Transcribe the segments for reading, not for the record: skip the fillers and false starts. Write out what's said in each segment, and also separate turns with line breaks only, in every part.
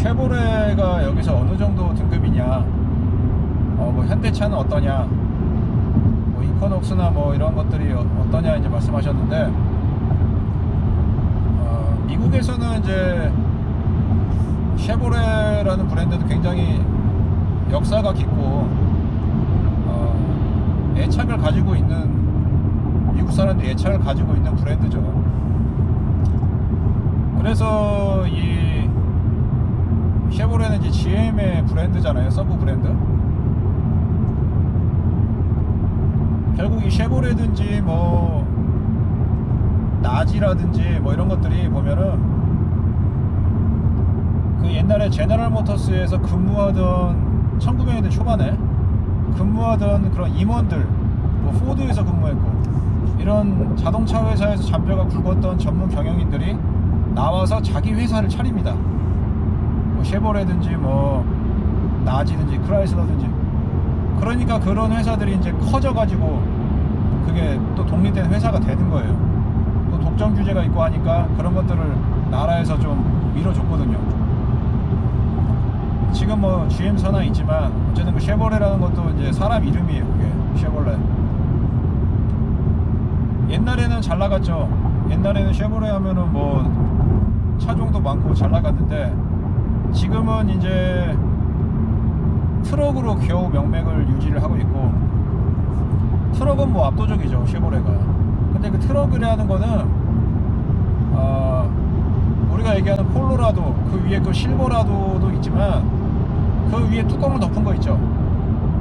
쉐보레가 여기서 어느 정도 등급이냐, 뭐 현대차는 어떠냐, 뭐 이코녹스나 뭐 이런 것들이 어떠냐 이제 말씀하셨는데, 미국에서는 이제 쉐보레라는 브랜드도 굉장히 역사가 깊고 애착을 가지고 있는, 미국 사람들이 애착을 가지고 있는 브랜드죠. 그래서 이 쉐보레는 이제 GM의 브랜드잖아요. 서브 브랜드. 결국 이 쉐보레든지 뭐 나지라든지 뭐 이런 것들이 보면은 그 옛날에 제너럴 모터스에서 근무하던 1900년대 초반에 근무하던 그런 임원들, 뭐 포드에서 근무했고 이런 자동차 회사에서 잔뼈가 굵었던 전문 경영인들이 나와서 자기 회사를 차립니다. 뭐 쉐보레든지 뭐 나지든지 크라이슬러든지. 그러니까 그런 회사들이 이제 커져가지고 그게 또 독립된 회사가 되는 거예요. 또 독점 규제가 있고 하니까 그런 것들을 나라에서 좀 밀어줬거든요. 지금 뭐 GM 산하 있지만 어쨌든 그 쉐보레라는 것도 이제 사람 이름이에요. 그게 쉐보레. 옛날에는 잘 나갔죠. 옛날에는 쉐보레 하면은 뭐 차종도 많고 잘 나갔는데, 지금은 이제 트럭으로 겨우 명맥을 유지를 하고 있고, 트럭은 뭐 압도적이죠, 쉐보레가. 근데 그 트럭이라는 거는 우리가 얘기하는 콜로라도, 그 위에 그 실버라도도 있지만 그 위에 뚜껑을 덮은 거 있죠.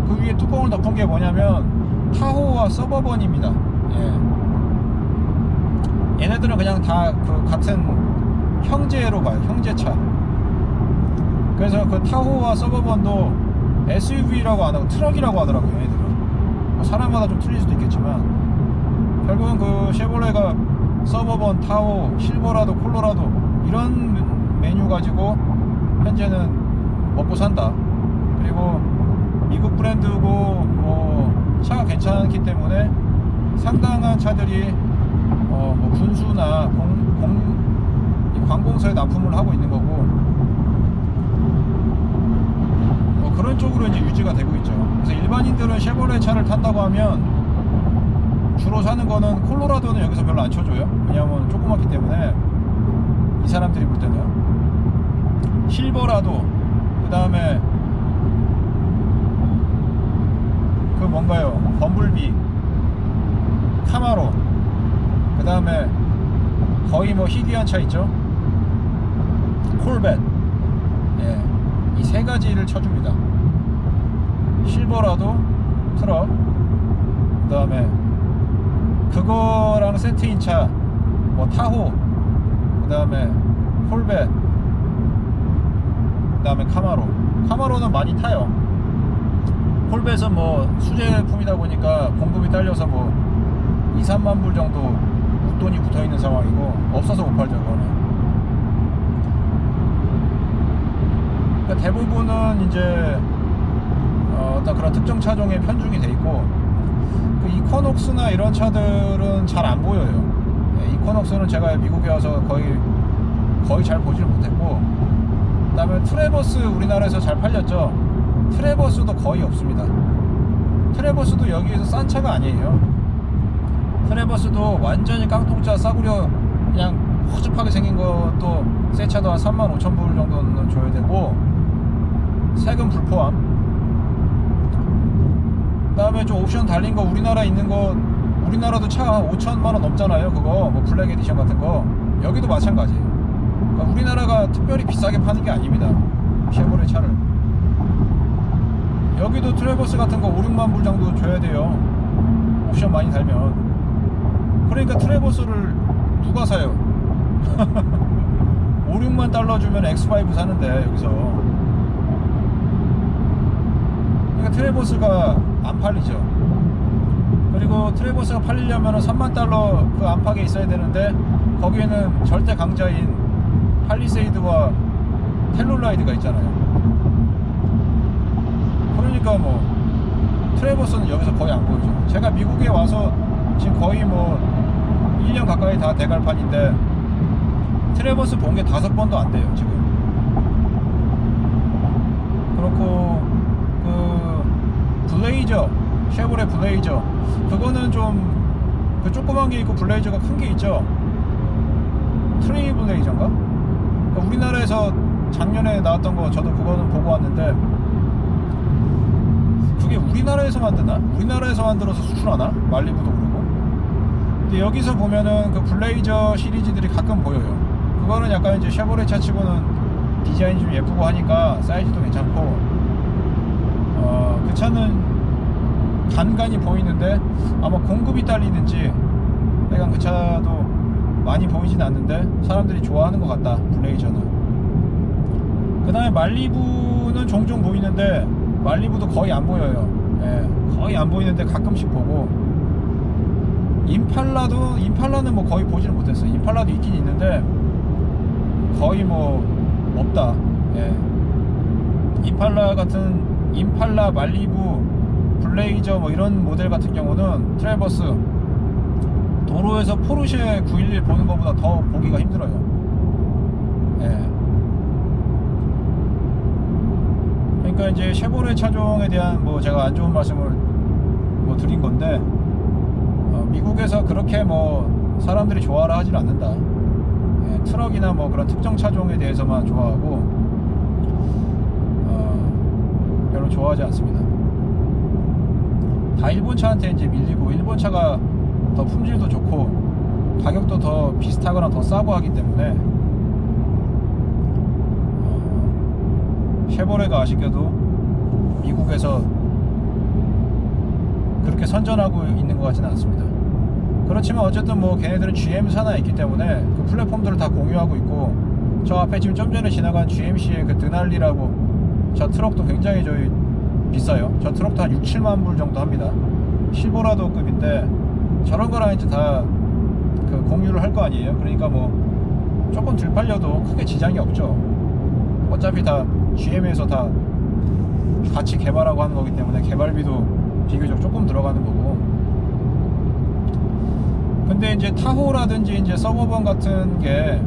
그 위에 뚜껑을 덮은 게 뭐냐면 타호와 서버번입니다. 예. 얘네들은 그냥 다 그 같은 형제로 봐요. 형제차. 그래서 그 타호와 서버번도 SUV라고 안 하고 트럭이라고 하더라고요. 얘네들은 뭐 사람마다 좀 틀릴 수도 있겠지만, 결국은 그 쉐보레가 서버번, 타호, 실버라도, 콜로라도 이런 메뉴 가지고 현재는 먹고 산다. 그리고 미국 브랜드고 뭐 차가 괜찮기 때문에 상당한 차들이 뭐 군수나 관공서에 납품을 하고 있는 거고, 뭐 그런 쪽으로 이제 유지가 되고 있죠. 그래서 일반인들은 쉐보레 차를 탄다고 하면 주로 사는 거는, 콜로라도는 여기서 별로 안 쳐줘요. 왜냐면 조그맣기 때문에, 이 사람들이 볼 때는. 실버라도, 그 다음에 그 뭔가요, 범블비, 카마로, 그 다음에 거의 뭐 희귀한 차 있죠, 콜벳. 예, 이 세 가지를 쳐줍니다. 실버라도, 트럭, 그 다음에 그거랑 세트인 차, 뭐 타호, 그 다음에 콜벳, 그 다음에 카마로는 많이 타요. 콜벳은 뭐 수제품이다 보니까 공급이 딸려서 뭐 2, 3만 불 정도 웃돈이 붙어있는 상황이고, 없어서 못 팔죠. 그거는. 그러니까 대부분은 이제 어떤 그런 특정 차종에 편중이 돼 있고, 그 이코녹스나 이런 차들은 잘 안 보여요. 예, 이코녹스는 제가 미국에 와서 거의 잘 보지를 못했고, 그 다음에 트래버스 우리나라에서 잘 팔렸죠. 트래버스도 거의 없습니다. 트래버스도 여기에서 싼 차가 아니에요. 트래버스도 완전히 깡통짜 싸구려 그냥 허접하게 생긴 것도 새 차도 한 35,000불 정도는 줘야 되고, 세금 불포함. 그 다음에 좀 옵션 달린 거, 우리나라 있는 거, 우리나라도 차 한 5천만원 넘잖아요. 그거 뭐 블랙 에디션 같은 거. 여기도 마찬가지예요. 그러니까 우리나라가 특별히 비싸게 파는 게 아닙니다, 쉐보레 차를. 여기도 트래버스 같은 거 5, 6만 불 정도 줘야 돼요, 옵션 많이 달면. 그러니까 트래버스를 누가 사요? 5, 6만 달러 주면 X5 사는데 여기서. 그러니까 트래버스가 안 팔리죠. 그리고 트래버스가 팔리려면 3만 달러 그 안팎에 있어야 되는데, 거기에는 절대 강자인 팔리세이드와 텔룰라이드가 있잖아요. 그러니까 뭐 트래버스는 여기서 거의 안 보이죠. 제가 미국에 와서 지금 거의 뭐 1년 가까이 다 돼갈 판인데 트래버스 본 게 5번도 안 돼요 지금. 쉐보레 블레이저, 그거는 좀 그 조그만 게 있고 블레이저가 큰 게 있죠. 트레이 블레이저인가? 그러니까 우리나라에서 작년에 나왔던 거 저도 그거는 보고 왔는데, 그게 우리나라에서 만드나? 우리나라에서 만들어서 수출하나? 말리부도 그러고. 근데 여기서 보면은 그 블레이저 시리즈들이 가끔 보여요. 그거는 약간 이제 쉐보레 차 치고는 디자인이 좀 예쁘고 하니까 사이즈도 괜찮고, 그 차는 간간히 보이는데 아마 공급이 딸리는지 약간 그 차도 많이 보이진 않는데 사람들이 좋아하는 것 같다, 블레이저는. 그 다음에 말리부는 종종 보이는데 말리부도 거의 안 보여요. 예, 거의 안 보이는데 가끔씩 보고, 임팔라는 뭐 거의 보지를 못했어요. 임팔라도 있긴 있는데 거의 뭐 없다. 예. 임팔라, 말리부, 블레이저 뭐 이런 모델 같은 경우는 트래버스 도로에서 포르쉐 911 보는 것보다 더 보기가 힘들어요. 예. 그러니까 이제 쉐보레 차종에 대한 뭐 제가 안 좋은 말씀을 뭐 드린 건데, 미국에서 그렇게 뭐 사람들이 좋아라 하질 않는다. 예, 트럭이나 뭐 그런 특정 차종에 대해서만 좋아하고, 별로 좋아하지 않습니다. 다 일본 차한테 이제 밀리고, 일본 차가 더 품질도 좋고 가격도 더 비슷하거나 더 싸고 하기 때문에, 쉐보레가 아쉽게도 미국에서 그렇게 선전하고 있는 것 같지는 않습니다. 그렇지만 어쨌든 뭐 걔네들은 GM사나 있기 때문에 그 플랫폼들을 다 공유하고 있고, 저 앞에 지금 좀 전에 지나간 GMC의 그 드날리라고 저 트럭도 굉장히 저희 비싸요. 저 트럭도 한 6, 7만 불 정도 합니다. 실버라도 급인데 저런 거랑 이제 다 그 공유를 할 거 아니에요. 그러니까 뭐 조금 덜 팔려도 크게 지장이 없죠. 어차피 다 GM에서 다 같이 개발하고 하는 거기 때문에 개발비도 비교적 조금 들어가는 거고. 근데 이제 타호라든지 이제 서버번 같은 게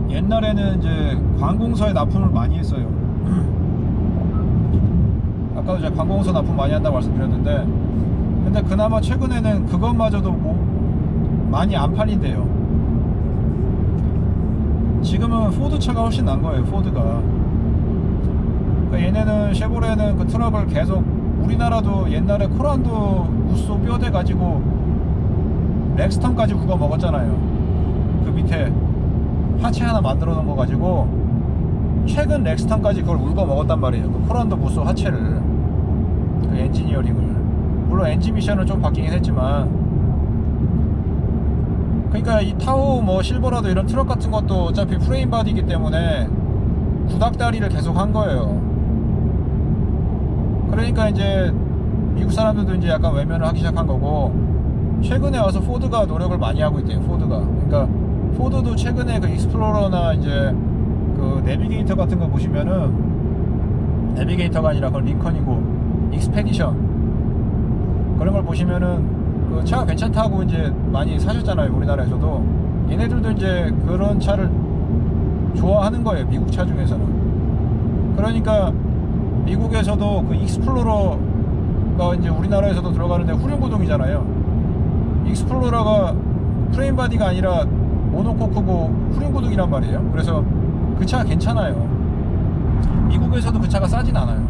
옛날에는 이제 관공서에 납품을 많이 했어요. 아까도 제가 관공서 납품 많이 한다고 말씀드렸는데, 근데 그나마 최근에는 그것마저도 뭐 많이 안 팔린대요. 지금은 포드 차가 훨씬 난 거예요, 포드가. 그러니까 얘네는, 쉐보레는 그 트럭을 계속, 우리나라도 옛날에 코란도 무쏘 뼈대 가지고 렉스턴까지 우거 먹었잖아요. 그 밑에 하체 하나 만들어 놓은 거 가지고 최근 렉스턴까지 그걸 울고 먹었단 말이에요. 그 코란도 무쏘 하체를, 그 엔지니어링을. 물론 엔진 미션은 좀 바뀌긴 했지만, 그러니까 이 타호 뭐 실버라도 이런 트럭 같은 것도 어차피 프레임 바디이기 때문에 구닥다리를 계속 한 거예요. 그러니까 이제 미국 사람들도 이제 약간 외면을 하기 시작한 거고, 최근에 와서 포드가 노력을 많이 하고 있대요. 포드가. 그러니까 포드도 최근에 그 익스플로러나 이제 그 내비게이터 같은 거 보시면은, 내비게이터가 아니라 그건 링컨이고 익스페디션 그런 걸 보시면은 그 차가 괜찮다고 이제 많이 사셨잖아요, 우리나라에서도. 얘네들도 이제 그런 차를 좋아하는 거예요, 미국 차 중에서는. 그러니까 미국에서도 그 익스플로러가 이제 우리나라에서도 들어가는데 후륜구동이잖아요. 익스플로러가 프레임 바디가 아니라 모노코크고 후륜구동이란 말이에요. 그래서 그 차가 괜찮아요. 미국에서도 그 차가 싸진 않아요.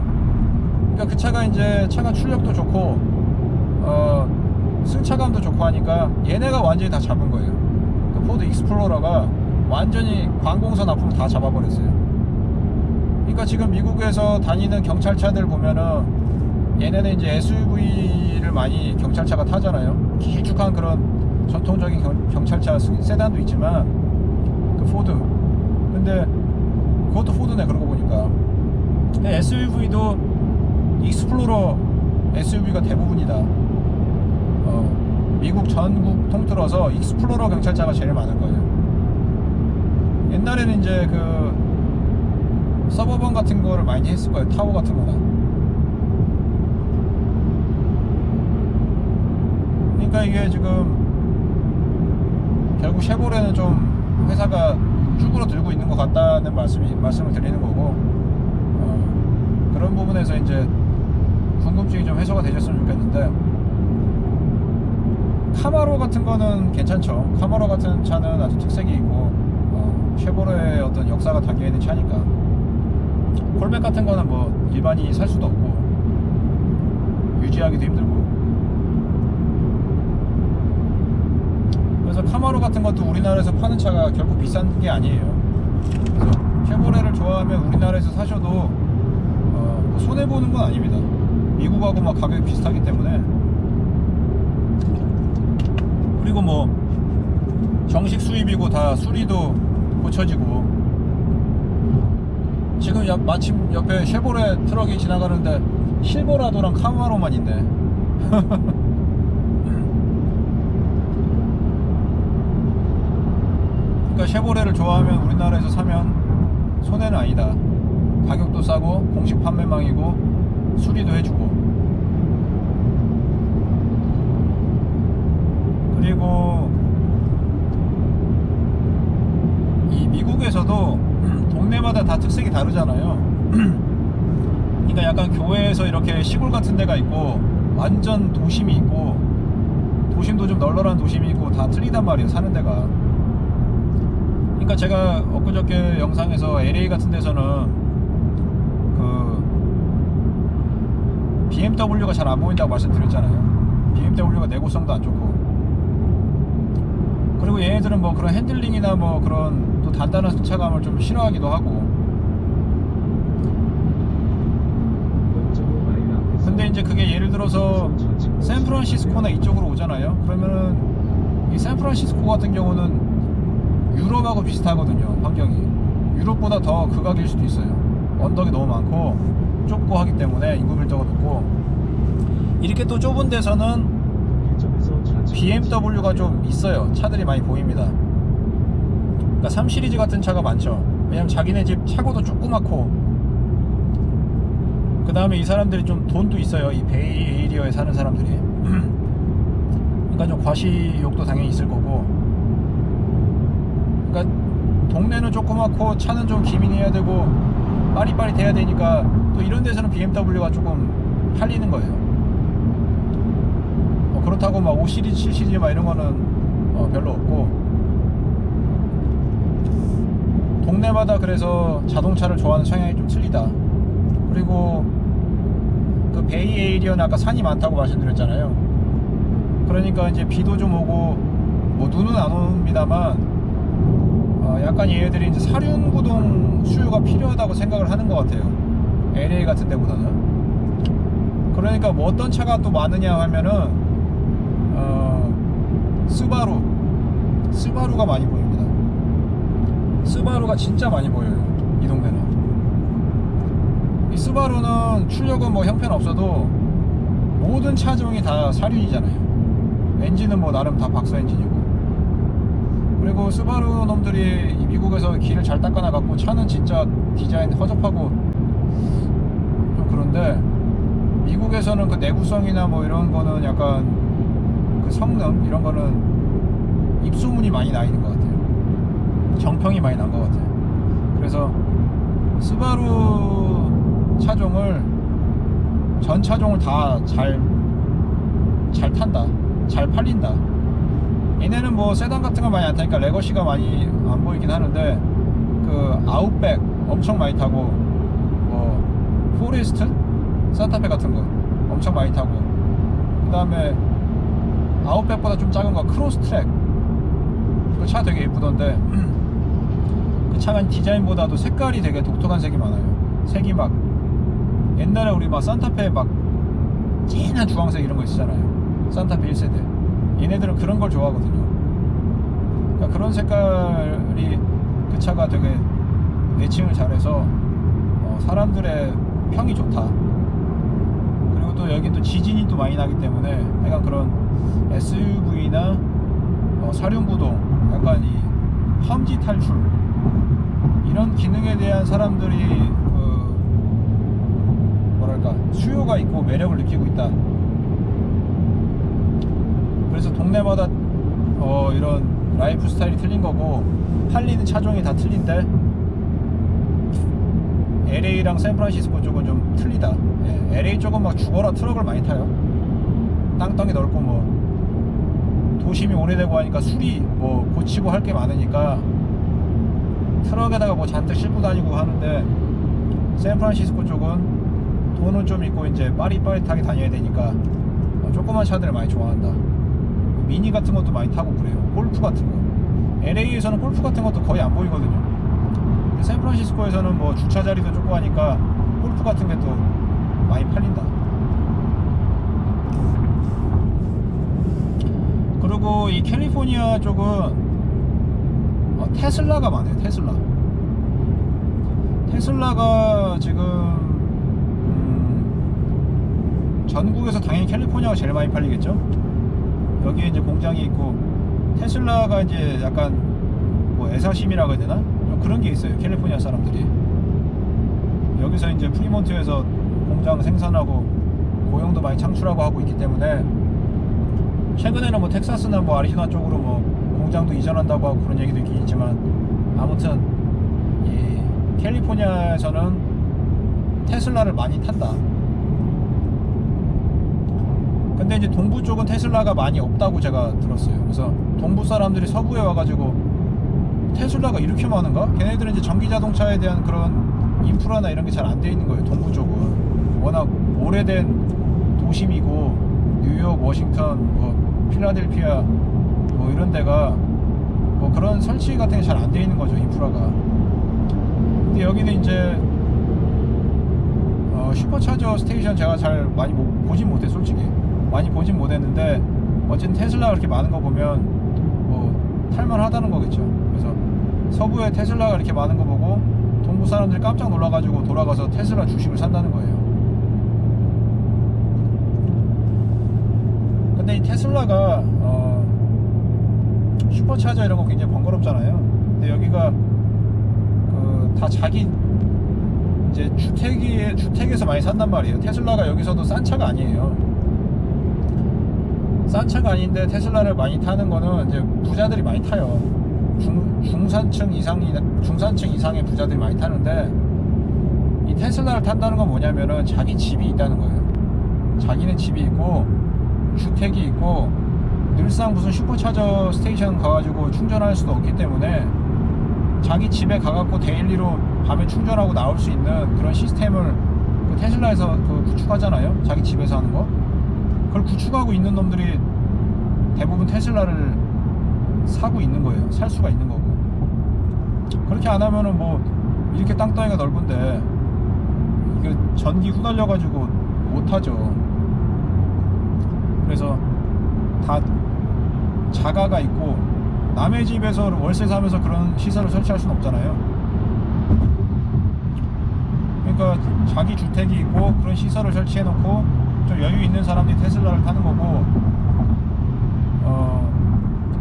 그러니까 그 차가 이제 차가 출력도 좋고 승차감도 좋고 하니까 얘네가 완전히 다 잡은 거예요. 그 포드 익스플로러가 완전히 관공서 납품 다 잡아버렸어요. 그러니까 지금 미국에서 다니는 경찰차들 보면은 얘네는 이제 SUV를 많이 경찰차가 타잖아요. 길쭉한 그런 전통적인 경찰차 세단도 있지만, 그 포드. 근데 그것도 포드네, 그러고 보니까. SUV도 익스플로러 SUV가 대부분이다. 미국 전국 통틀어서 익스플로러 경찰차가 제일 많은 거예요. 옛날에는 이제 그 서버번 같은 거를 많이 했을 거예요. 타워 같은 거나. 그러니까 이게 지금 결국 쉐보레는 좀 회사가 쭈그러들고 있는 것 같다는 말씀을 드리는 거고, 그런 부분에서 이제 궁금증이 좀 해소가 되셨으면 좋겠는데, 카마로 같은 거는 괜찮죠. 카마로 같은 차는 아주 특색이 있고 쉐보레의 어떤 역사가 담겨있는 차니까. 콜백 같은 거는 뭐 일반인이 살 수도 없고 유지하기도 힘들고. 그래서 카마로 같은 것도 우리나라에서 파는 차가 결코 비싼 게 아니에요. 그래서 쉐보레를 좋아하면 우리나라에서 사셔도 뭐 손해보는 건 아닙니다. 미국하고 막 가격이 비슷하기 때문에. 그리고 뭐 정식 수입이고 다 수리도 고쳐지고. 지금 마침 옆에 쉐보레 트럭이 지나가는데 실버라도랑 카마로만 있네. 그러니까 쉐보레를 좋아하면 우리나라에서 사면 손해는 아니다. 가격도 싸고 공식 판매망이고 수리도 해주고. 그리고 이 미국에서도 동네마다 다 특색이 다르잖아요. 그러니까 약간 교외에서 이렇게 시골 같은 데가 있고 완전 도심이 있고, 도심도 좀 널널한 도심이 있고 다 틀리단 말이에요, 사는 데가. 그러니까 제가 엊그저께 영상에서 LA 같은 데서는 그 BMW가 잘 안 보인다고 말씀드렸잖아요. BMW가 내구성도 안 좋고, 그리고 얘네들은 뭐 그런 핸들링이나 뭐 그런 또 단단한 승차감을 좀 싫어하기도 하고. 근데 이제 그게 예를 들어서 샌프란시스코나 이쪽으로 오잖아요. 그러면은 이 샌프란시스코 같은 경우는 유럽하고 비슷하거든요, 환경이. 유럽보다 더 극악일 수도 있어요. 언덕이 너무 많고 좁고 하기 때문에 인구 밀도가 높고. 이렇게 또 좁은 데서는 BMW가 좀 있어요. 차들이 많이 보입니다. 그러니까 3 시리즈 같은 차가 많죠. 왜냐면 자기네 집 차고도 조그맣고, 그 다음에 이 사람들이 좀 돈도 있어요. 이 베이 에리어에 사는 사람들이. 그러니까 좀 과시욕도 당연히 있을 거고. 그러니까 동네는 조그맣고 차는 좀 기민해야 되고 빠릿빠릿 해야 되니까 또 이런 데서는 BMW가 조금 팔리는 거예요. 그렇다고 막 5 시리즈, 7 시리즈 막 이런 거는 별로 없고. 동네마다 그래서 자동차를 좋아하는 성향이 좀 틀리다. 그리고 그 베이 에리어는 아까 산이 많다고 말씀드렸잖아요. 그러니까 이제 비도 좀 오고 뭐 눈은 안 옵니다만 약간 얘네들이 이제 사륜구동 수요가 필요하다고 생각을 하는 것 같아요, LA 같은 데보다는. 그러니까 뭐 어떤 차가 또 많으냐 하면은 스바루가 많이 보입니다. 스바루가 진짜 많이 보여요, 이 동네는. 이 스바루는 출력은 뭐 형편없어도 모든 차종이 다 사륜이잖아요. 엔진은 뭐 나름 다 박스 엔진이고. 그리고 스바루 놈들이 미국에서 길을 잘 닦아놔갖고 차는 진짜 디자인 허접하고 좀 그런데, 미국에서는 그 내구성이나 뭐 이런 거는 약간 그 성능 이런 거는 입소문이 많이 나 있는 것 같아요. 정평이 많이 난 것 같아요. 그래서 스바루 차종을 전 차종을 다 잘 탄다, 잘 팔린다. 얘네는 뭐 세단 같은 거 많이 안 타니까 레거시가 많이 안 보이긴 하는데, 그 아웃백 엄청 많이 타고, 뭐 포레스트, 산타페 같은 거 엄청 많이 타고, 그 다음에 아웃백보다 좀 작은 거 크로스트랙, 그 차 되게 예쁘던데 그 차가 디자인보다도 색깔이 되게 독특한 색이 많아요. 색이 막 옛날에 우리 막 산타페 막 진한 주황색 이런 거 있었잖아요, 산타페 1세대. 얘네들은 그런 걸 좋아하거든요. 그러니까 그런 색깔이 그 차가 되게 매칭을 잘해서 사람들의 평이 좋다. 그리고 또 여기 또 지진이 또 많이 나기 때문에 약간 그런 SUV나 사륜구동, 약간 이 험지 탈출 이런 기능에 대한 사람들이 뭐랄까 수요가 있고 매력을 느끼고 있다. 그래서 동네마다 이런 라이프 스타일이 틀린 거고 팔리는 차종이 다 틀린데, LA랑 샌프란시스코 쪽은 좀 틀리다. LA 쪽은 막 죽어라 트럭을 많이 타요. 땅덩이 넓고 뭐 도심이 오래되고 하니까 수리 뭐 고치고 할 게 많으니까 트럭에다가 뭐 잔뜩 싣고 다니고 하는데, 샌프란시스코 쪽은 돈은 좀 있고 이제 빠릿빠릿하게 다녀야 되니까 조그만 차들을 많이 좋아한다. 미니 같은 것도 많이 타고 그래요. 골프 같은 거. LA에서는 골프 같은 것도 거의 안 보이거든요. 샌프란시스코에서는 뭐 주차 자리도 좁고 하니까 골프 같은 게 또 많이 팔린다. 그리고 이 캘리포니아 쪽은 테슬라가 많아요. 테슬라가 지금 전국에서 당연히 캘리포니아가 제일 많이 팔리겠죠. 여기에 이제 공장이 있고, 테슬라가 이제 약간 뭐 애사심이라고 해야 되나? 그런 게 있어요. 캘리포니아 사람들이 여기서 이제 프리몬트에서 공장 생산하고 고용도 많이 창출하고 하고 있기 때문에, 최근에는 뭐 텍사스나 뭐 아리조나 쪽으로 뭐 공장도 이전한다고 하고 그런 얘기도 있긴 있지만, 아무튼 이 캘리포니아에서는 테슬라를 많이 탄다. 근데 이제 동부 쪽은 테슬라가 많이 없다고 제가 들었어요. 그래서 동부 사람들이 서부에 와가지고 테슬라가 이렇게 많은가? 걔네들은 이제 전기 자동차에 대한 그런 인프라나 이런 게 잘 안 돼 있는 거예요. 동부 쪽은 워낙 오래된 도심이고, 뉴욕, 워싱턴, 뭐 필라델피아 뭐 이런 데가 뭐 그런 설치 같은 게 잘 안 돼 있는 거죠, 인프라가. 근데 여기는 이제 슈퍼차저 스테이션 제가 잘 많이 보진 못해. 솔직히 많이 보진 못했는데, 어쨌든 테슬라가 그렇게 많은 거 보면 뭐 탈만하다는 거겠죠. 그래서 서부에 테슬라가 이렇게 많은 거 보고 동부 사람들이 깜짝 놀라가지고 돌아가서 테슬라 주식을 산다는 거예요. 근데 이 테슬라가 슈퍼차저 이런 거 굉장히 번거롭잖아요. 근데 여기가 다 자기 이제 주택에서 많이 산단 말이에요. 테슬라가 여기서도 싼 차가 아니에요. 싼 차가 아닌데 테슬라를 많이 타는 거는 이제 부자들이 많이 타요. 중산층 이상의 부자들이 많이 타는데, 이 테슬라를 탄다는 건 뭐냐면은 자기 집이 있다는 거예요. 자기는 집이 있고 주택이 있고, 늘상 무슨 슈퍼차저 스테이션 가가지고 충전할 수도 없기 때문에 자기 집에 가갖고 데일리로 밤에 충전하고 나올 수 있는 그런 시스템을 테슬라에서 구축하잖아요. 자기 집에서 하는 거. 그걸 구축하고 있는 놈들이 대부분 테슬라를 사고 있는 거예요. 살 수가 있는 거고. 그렇게 안 하면은 뭐 이렇게 땅덩이가 넓은데 이거 전기 후달려가지고 못하죠. 그래서 다 자가가 있고, 남의 집에서 월세 사면서 그런 시설을 설치할 수는 없잖아요. 그러니까 자기 주택이 있고 그런 시설을 설치해 놓고 좀 여유 있는 사람들이 테슬라를 타는 거고,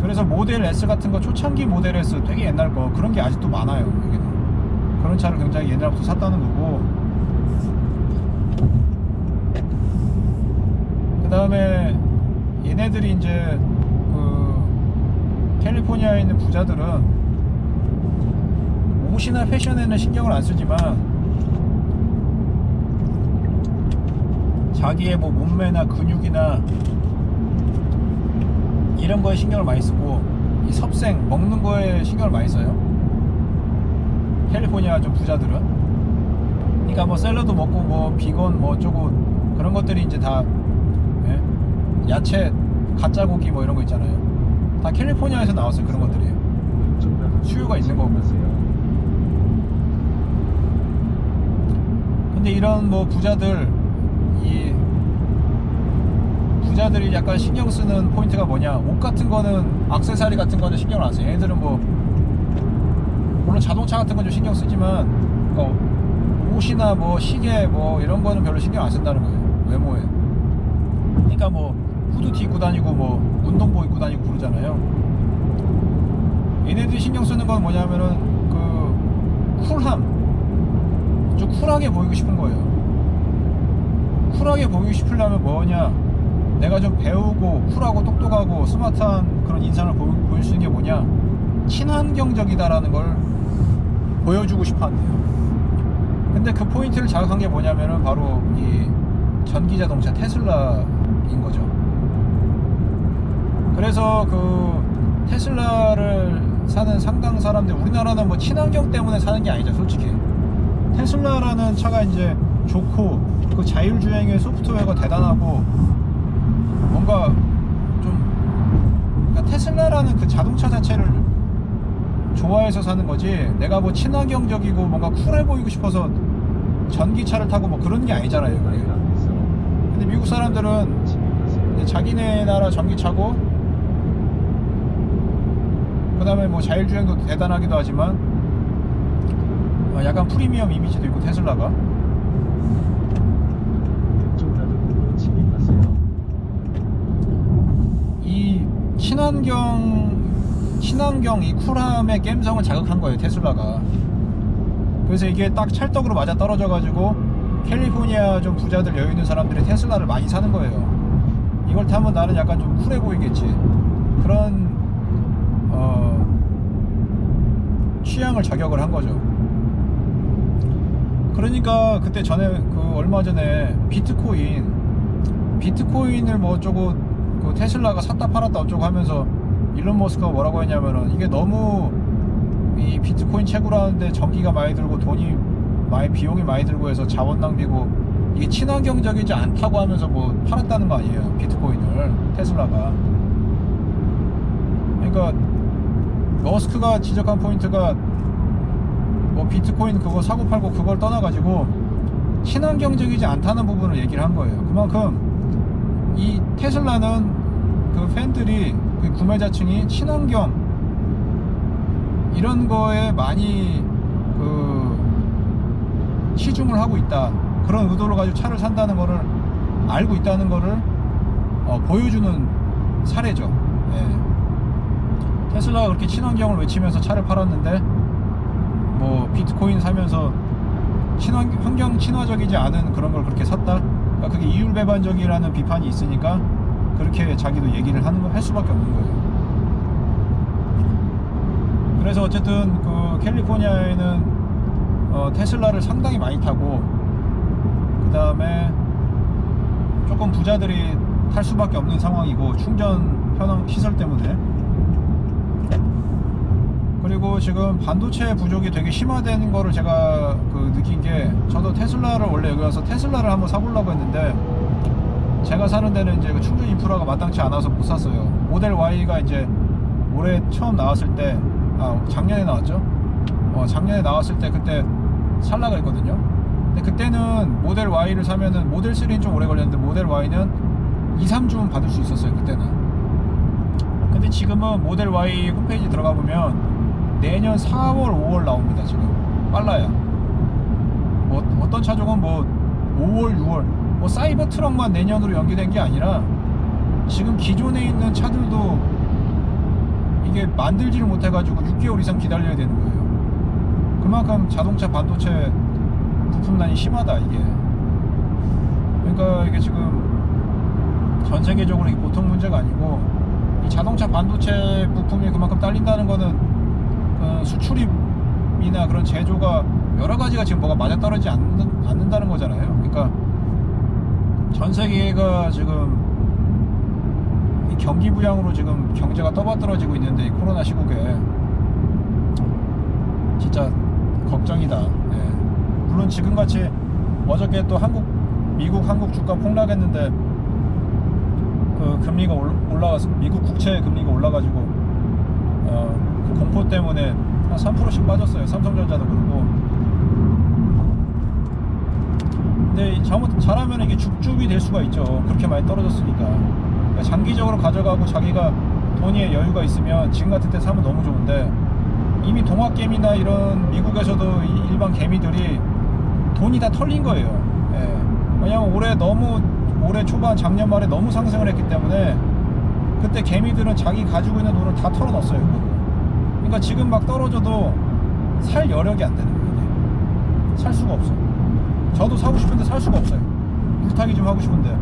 그래서 모델 S 같은 거, 초창기 모델 S 되게 옛날 거, 그런 게 아직도 많아요. 여기는 그런 차를 굉장히 옛날부터 샀다는 거고, 그 다음에 얘네들이 이제 캘리포니아에 있는 부자들은 옷이나 패션에는 신경을 안 쓰지만 자기의 뭐 몸매나 근육이나 이런 거에 신경을 많이 쓰고, 이 섭생 먹는 거에 신경을 많이 써요. 캘리포니아 좀 부자들은. 그러니까 뭐 샐러드 먹고 뭐 비건 뭐 어쩌고 그런 것들이 이제 다, 예? 야채, 가짜 고기 뭐 이런 거 있잖아요. 다 캘리포니아에서 나왔어요. 그런 것들이 수요가 있는 거고. 근데 이런 뭐 부자들이 약간 신경 쓰는 포인트가 뭐냐, 옷 같은 거는, 액세서리 같은 거는 신경을 안 써요. 얘네들은 뭐 물론 자동차 같은 건 좀 신경 쓰지만 옷이나 뭐 시계 뭐 이런 거는 별로 신경 안 쓴다는 거예요, 외모에. 그러니까 뭐 후드티 입고 다니고 뭐 운동복 입고 다니고 그러잖아요. 얘네들이 신경 쓰는 건 뭐냐면은 쿨함, 좀 쿨하게 보이고 싶은 거예요. 쿨하게 보이고 싶으려면 뭐냐, 내가 좀 배우고 쿨하고 똑똑하고 스마트한 그런 인상을 보일 수 있는 게 뭐냐, 친환경적이다라는 걸 보여주고 싶어 한대요. 근데 그 포인트를 자극한 게 뭐냐면은 바로 이 전기자동차 테슬라인 거죠. 그래서 그 테슬라를 사는 상당 사람들, 우리나라는 뭐 친환경 때문에 사는 게 아니죠, 솔직히. 테슬라라는 차가 이제 좋고, 그 자율주행의 소프트웨어가 대단하고, 뭔가 좀, 그러니까 테슬라라는 그 자동차 자체를 좋아해서 사는 거지, 내가 뭐 친환경적이고 뭔가 쿨해 보이고 싶어서 전기차를 타고 뭐 그런 게 아니잖아요, 그게. 근데 미국 사람들은 자기네 나라 전기차고, 그 다음에 뭐 자율주행도 대단하기도 하지만 약간 프리미엄 이미지도 있고, 테슬라가. 이 친환경 이 쿨함의 갬성을 자극한 거예요, 테슬라가. 그래서 이게 딱 찰떡으로 맞아 떨어져 가지고 캘리포니아 좀 부자들, 여유 있는 사람들이 테슬라를 많이 사는 거예요. 이걸 타면 나는 약간 좀 쿨해 보이겠지, 그런 취향을 저격을 한 거죠. 그러니까 그때 전에 얼마 전에 비트코인을 뭐 어쩌고 그 테슬라가 샀다 팔았다 어쩌고 하면서 일론 머스크가 뭐라고 했냐면은, 이게 너무 이 비트코인 채굴 하는데 전기가 많이 들고 비용이 많이 들고 해서 자원 낭비고 이게 친환경적이지 않다고 하면서 뭐 팔았다는 거 아니에요, 비트코인을, 테슬라가. 그러니까 머스크가 지적한 포인트가 뭐 비트코인 그거 사고 팔고 그걸 떠나가지고 친환경적이지 않다는 부분을 얘기를 한 거예요. 그만큼 이 테슬라는 그 팬들이, 그 구매자층이 친환경 이런 거에 많이 치중을 하고 있다, 그런 의도를 가지고 차를 산다는 거를 알고 있다는 거를 보여주는 사례죠. 예. 테슬라가 그렇게 친환경을 외치면서 차를 팔았는데 뭐 비트코인 사면서 환경 친화적이지 않은 그런 걸 그렇게 샀다, 그러니까 그게 이율배반적이라는 비판이 있으니까 그렇게 자기도 얘기를 할 수밖에 없는 거예요. 그래서 어쨌든 그 캘리포니아에는 테슬라를 상당히 많이 타고, 그 다음에 조금 부자들이 탈 수밖에 없는 상황이고, 충전 편한 시설 때문에. 그리고 지금 반도체 부족이 되게 심화되는 거를 제가 느낀 게, 저도 테슬라를 원래 여기 와서 테슬라를 한번 사보려고 했는데, 제가 사는 데는 이제 그 충전 인프라가 마땅치 않아서 못 샀어요. 모델 Y가 이제 올해 처음 나왔을 때, 작년에 나왔죠. 작년에 나왔을 때 그때 살라 그랬거든요. 근데 그때는 모델 Y를 사면은, 모델 3는 좀 오래 걸렸는데 모델 Y는 2-3주면 받을 수 있었어요, 그때는. 근데 지금은 모델 Y 홈페이지 들어가 보면 내년 4월, 5월 나옵니다. 지금 빨라요. 어떤 차종은 뭐 5월, 6월, 뭐 사이버 트럭만 내년으로 연기된 게 아니라 지금 기존에 있는 차들도 이게 만들지를 못해가지고 6개월 이상 기다려야 되는 거예요. 그만큼 자동차 반도체 부품난이 심하다, 이게. 그러니까 이게 지금 전 세계적으로 이게 보통 문제가 아니고, 이 자동차 반도체 부품이 그만큼 딸린다는 거는 수출입이나 그런 제조가 여러 가지가 지금 뭐가 맞아떨어지지 않는다는 거잖아요. 그러니까 전 세계가 지금 이 경기 부양으로 지금 경제가 떠받들어지고 있는데, 이 코로나 시국에 진짜 걱정이다. 예. 물론 지금같이 어저께 또 미국 한국 주가 폭락했는데 그 금리가 올라가서, 미국 국채 금리가 올라가지고 그 공포 때문에 한 3%씩 빠졌어요. 삼성전자도 그러고. 근데 잘하면 이게 죽죽이 될 수가 있죠. 그렇게 많이 떨어졌으니까. 그러니까 장기적으로 가져가고 자기가 돈이 여유가 있으면 지금 같은 때 사면 너무 좋은데, 이미 동학개미나 이런 미국에서도 일반 개미들이 돈이 다 털린 거예요. 예. 왜냐면 올해 초반, 작년 말에 너무 상승을 했기 때문에 그때 개미들은 자기 가지고 있는 돈을 다 털어놨어요. 그러니까 지금 막 떨어져도 살 여력이 안 되는 거예요. 살 수가 없어. 저도 사고 싶은데 살 수가 없어요. 물타기 좀 하고 싶은데.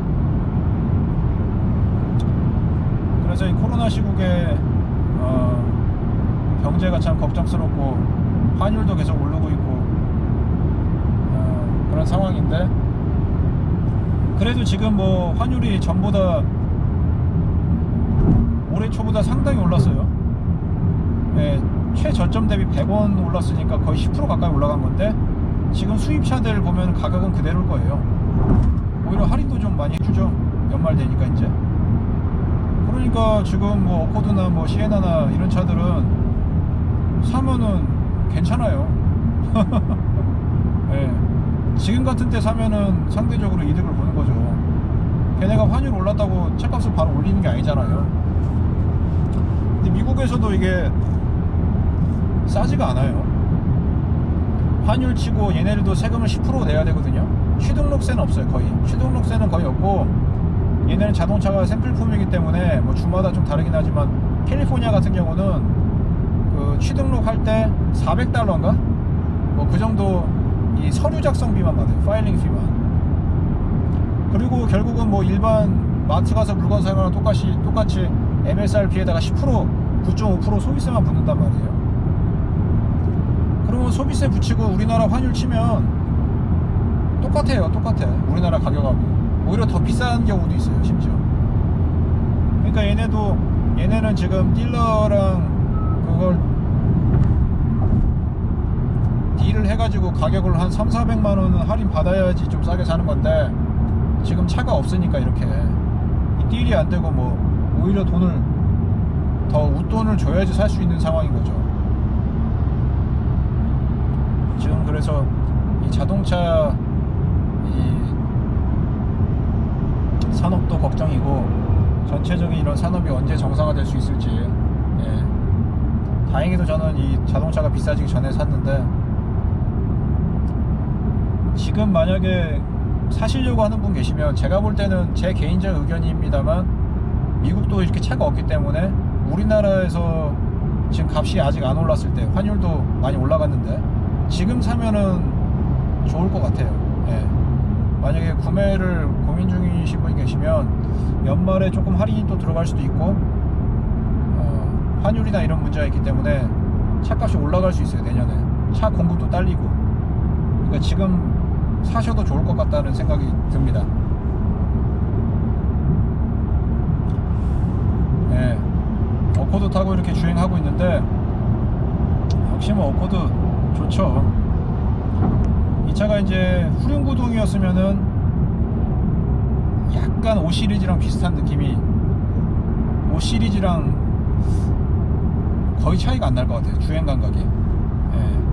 그래서 이 코로나 시국에 경제가 참 걱정스럽고, 환율도 계속 오르고 있고, 상황인데, 그래도 지금 뭐 환율이 전보다 올해 초보다 상당히 올랐어요. 예, 최저점 대비 100원 올랐으니까 거의 10% 가까이 올라간 건데, 지금 수입차들 보면 가격은 그대로일 거예요. 오히려 할인도 좀 많이 해주죠, 연말 되니까 이제. 그러니까 지금 뭐 어코드나 뭐 시에나나 이런 차들은 사면은 괜찮아요. 예, 지금 같은 때 사면은 상대적으로 이득을 보는 거죠. 걔네가 환율 올랐다고 차값을 바로 올리는 게 아니잖아요. 근데 미국에서도 이게 싸지가 않아요. 환율 치고 얘네들도 세금을 10% 내야 되거든요. 취등록세는 없어요. 거의 취등록세는 거의 없고, 얘네는 자동차가 샘플품이기 때문에 뭐 주마다 좀 다르긴 하지만, 캘리포니아 같은 경우는 그 취등록할 때 $400인가 뭐 그 정도 이 서류 작성비만 받아요. 파일링 피만. 그리고 결국은 뭐 일반 마트 가서 물건 사는 거랑 똑같이 MSRP에다가 10% 9.5% 소비세만 붙는단 말이에요. 그러면 소비세 붙이고 우리나라 환율 치면 똑같아요. 우리나라 가격하고 오히려 더 비싼 경우도 있어요, 심지어. 그러니까 얘네는 지금 딜러랑 그걸 딜을 해가지고 가격을 한 300~400만원은 할인 받아야지 좀 싸게 사는 건데, 지금 차가 없으니까 이렇게 이 딜이 안 되고 뭐 오히려 돈을 더 웃돈을 줘야지 살 수 있는 상황인 거죠. 지금 그래서 이 자동차 이 산업도 걱정이고, 전체적인 이런 산업이 언제 정상화될 수 있을지. 예. 다행히도 저는 이 자동차가 비싸지기 전에 샀는데, 지금 만약에 사시려고 하는 분 계시면, 제가 볼 때는 제 개인적 의견입니다만, 미국도 이렇게 차가 없기 때문에 우리나라에서 지금 값이 아직 안 올랐을 때, 환율도 많이 올라갔는데 지금 사면은 좋을 것 같아요. 예. 만약에 구매를 고민 중이신 분이 계시면 연말에 조금 할인이 또 들어갈 수도 있고, 환율이나 이런 문제가 있기 때문에 차값이 올라갈 수 있어요. 내년에 차 공급도 딸리고. 그러니까 지금 사셔도 좋을 것 같다는 생각이 듭니다. 네, 어코드 타고 이렇게 주행하고 있는데, 역시 뭐 어코드 좋죠. 이 차가 이제 후륜구동이었으면은 약간 5 시리즈랑 비슷한 느낌이, 5 시리즈랑 거의 차이가 안 날 것 같아요, 주행 감각이. 예.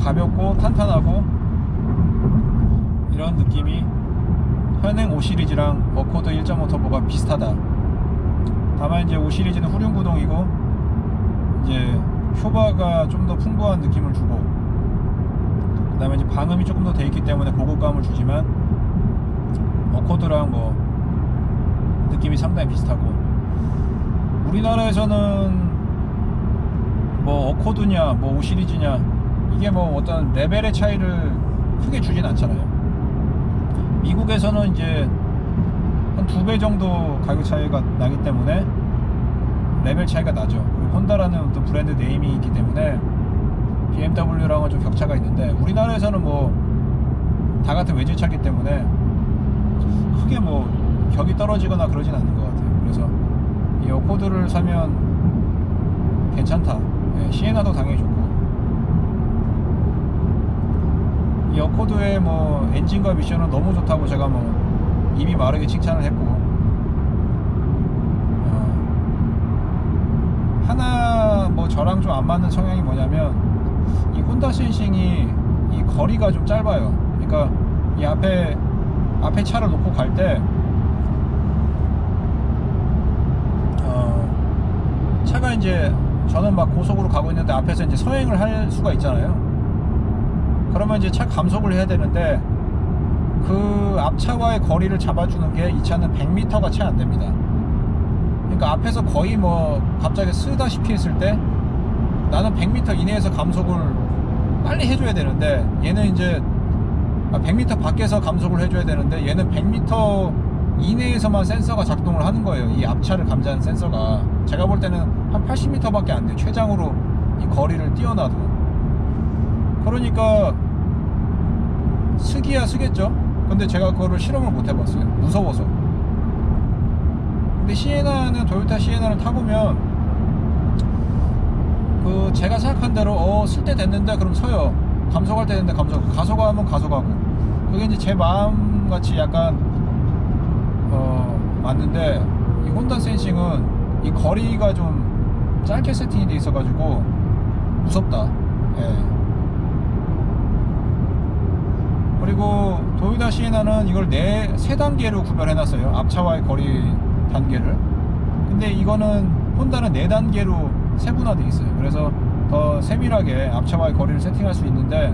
가볍고 탄탄하고 이런 느낌이 현행 5 시리즈랑 어코드 1.5 터보가 비슷하다. 다만 이제 5 시리즈는 후륜구동이고 이제 효바가 좀 더 풍부한 느낌을 주고, 그 다음에 이제 방음이 조금 더 돼 있기 때문에 고급감을 주지만, 어코드랑 뭐 느낌이 상당히 비슷하고, 우리나라에서는 뭐 어코드냐 뭐 5 시리즈냐 이게 뭐 어떤 레벨의 차이를 크게 주진 않잖아요. 미국에서는 이제 한 2배 정도 가격 차이가 나기 때문에 레벨 차이가 나죠. 그리고 혼다라는 어떤 브랜드 네임이 있기 때문에 BMW랑은 좀 격차가 있는데, 우리나라에서는 뭐 다 같은 외제차이기 때문에 크게 뭐 격이 떨어지거나 그러진 않는 것 같아요. 그래서 이 어코드를 사면 괜찮다. 예, 시에나도 당연히 좋고, 이 어코드의 뭐 엔진과 미션은 너무 좋다고 제가 뭐 입이 마르게 칭찬을 했고, 하나 뭐 저랑 좀 안 맞는 성향이 뭐냐면, 이 혼다 센싱이 이 거리가 좀 짧아요. 그러니까 이 앞에 차를 놓고 갈 때 차가 이제, 저는 막 고속으로 가고 있는데 앞에서 이제 서행을 할 수가 있잖아요. 그러면 이제 차 감속을 해야 되는데, 그 앞차와의 거리를 잡아주는 게 이 차는 100m가 채 안 됩니다. 그러니까 앞에서 거의 뭐 갑자기 쓰다시피 했을 때 나는 100m 이내에서 감속을 빨리 해줘야 되는데, 얘는 이제 100m 밖에서 감속을 해줘야 되는데, 얘는 100m 이내에서만 센서가 작동을 하는 거예요. 이 앞차를 감지하는 센서가. 제가 볼 때는 한 80m 밖에 안 돼요, 최장으로 이 거리를 뛰어나도. 그러니까 쓰기야 쓰겠죠. 근데 제가 그거를 실험을 못 해봤어요. 무서워서. 근데 시에나는, 토요타 시에나를 타보면 그 제가 생각한 대로 쓸 때 됐는데 그럼 서요. 감속할 때 됐는데 감속, 가속하면 가속하고. 그게 이제 제 마음 같이 약간 맞는데, 이 혼다 센싱은 이 거리가 좀 짧게 세팅이 돼 있어가지고 무섭다. 예. 그리고 도요타 시에나는 이걸 3단계로 구별해놨어요. 앞차와의 거리 단계를. 근데 이거는 혼다는 4단계로 세분화되어 있어요. 그래서 더 세밀하게 앞차와의 거리를 세팅할 수 있는데,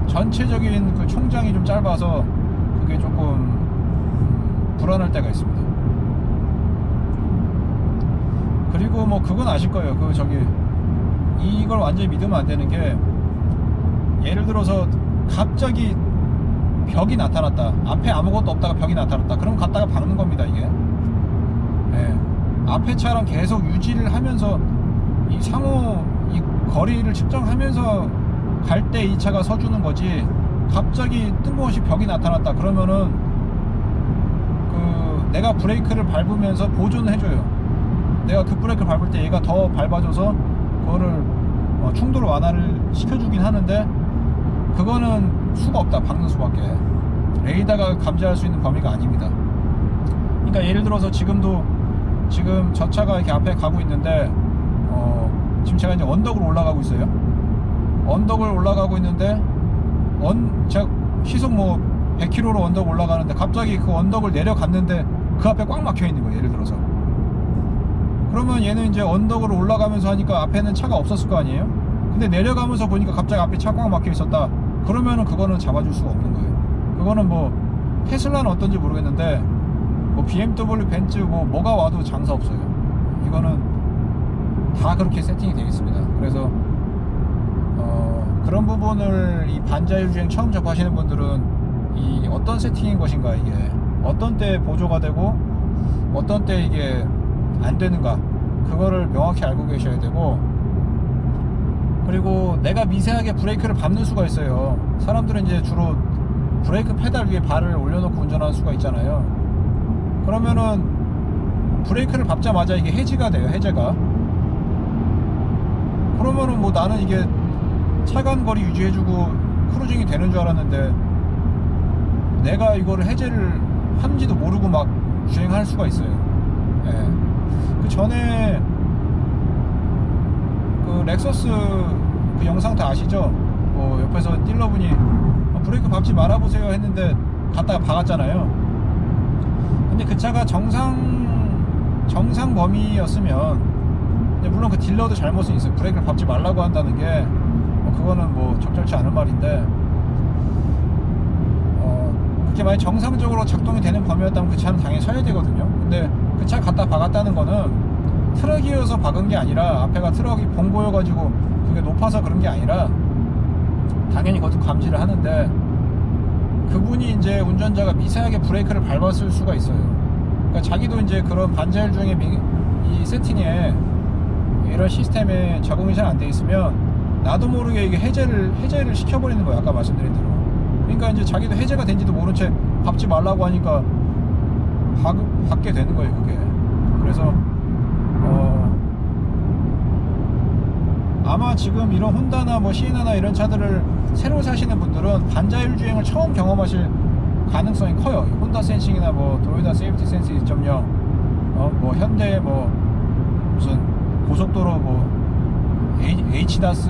전체적인 그 총장이 좀 짧아서 그게 조금 불안할 때가 있습니다. 그리고 뭐 그건 아실 거예요. 이걸 완전히 믿으면 안 되는 게, 예를 들어서 갑자기 벽이 나타났다. 앞에 아무것도 없다가 벽이 나타났다. 그럼 갔다가 박는 겁니다, 이게. 예. 앞에 차랑 계속 유지를 하면서 이 상호 이 거리를 측정하면서 갈 때 이 차가 서주는 거지, 갑자기 뜬금없이 벽이 나타났다 그러면은 내가 브레이크를 밟으면서 보존을 해줘요. 내가 그 브레이크를 밟을 때 얘가 더 밟아줘서 그거를 충돌 완화를 시켜주긴 하는데, 그거는 수가 없다. 박는 수밖에. 레이더가 감지할 수 있는 범위가 아닙니다. 그러니까 예를 들어서 지금 저 차가 이렇게 앞에 가고 있는데, 지금 제가 이제 언덕으로 올라가고 있어요. 언덕을 올라가고 있는데, 제가 시속 뭐 100km로 언덕 올라가는데 갑자기 그 언덕을 내려갔는데 그 앞에 꽉 막혀 있는 거예요. 예를 들어서. 그러면 얘는 이제 언덕으로 올라가면서 하니까 앞에는 차가 없었을 거 아니에요? 근데 내려가면서 보니까 갑자기 앞에 차가 꽉 막혀 있었다. 그러면은 그거는 잡아줄 수가 없는 거예요. 그거는 뭐 테슬라는 어떤지 모르겠는데, 뭐 BMW, 벤츠 뭐가 와도 장사 없어요. 이거는 다 그렇게 세팅이 되어 있습니다. 그래서 그런 부분을 이 반자율 주행 처음 접하시는 분들은 이 어떤 세팅인 것인가, 이게 어떤 때 보조가 되고 어떤 때 이게 안 되는가, 그거를 명확히 알고 계셔야 되고, 그리고 내가 미세하게 브레이크를 밟는 수가 있어요. 사람들은 이제 주로 브레이크 페달 위에 발을 올려놓고 운전하는 수가 있잖아요. 그러면은 브레이크를 밟자마자 이게 해지가 돼요. 해제가. 그러면은 뭐 나는 이게 차간 거리 유지해주고 크루징이 되는 줄 알았는데, 내가 이거를 해제를 하는지도 모르고 막 주행할 수가 있어요. 예. 그 전에 그 렉서스 그 영상 다 아시죠? 뭐 옆에서 딜러분이 브레이크 밟지 말아보세요 했는데 갔다가 박았잖아요. 근데 그 차가 정상 범위였으면, 물론 그 딜러도 잘못은 있어요. 브레이크를 밟지 말라고 한다는 게 그거는 뭐 적절치 않은 말인데, 그게 만약 정상적으로 작동이 되는 범위였다면 그 차는 당연히 서야 되거든요. 근데 그 차 갖다 박았다는 거는 트럭이어서 박은 게 아니라, 앞에가 트럭이 봉고여가지고 그게 높아서 그런 게 아니라 당연히 그것도 감지를 하는데, 그분이 이제 운전자가 미세하게 브레이크를 밟았을 수가 있어요. 그러니까 자기도 이제 그런 반자율 주행의 이 세팅에, 이런 시스템에 적응이 잘 안 돼 있으면 나도 모르게 이게 해제를 시켜버리는 거예요. 아까 말씀드린 대로. 그러니까 이제 자기도 해제가 된지도 모른 채 밟지 말라고 하니까 받게 되는 거예요, 그게. 그래서 아마 지금 이런 혼다나 뭐 시에나나 이런 차들을 새로 사시는 분들은 반자율 주행을 처음 경험하실 가능성이 커요. 혼다 센싱이나 뭐 도요타 세이프티 센스 2.0, 뭐 현대 뭐 무슨 고속도로 뭐 H다스,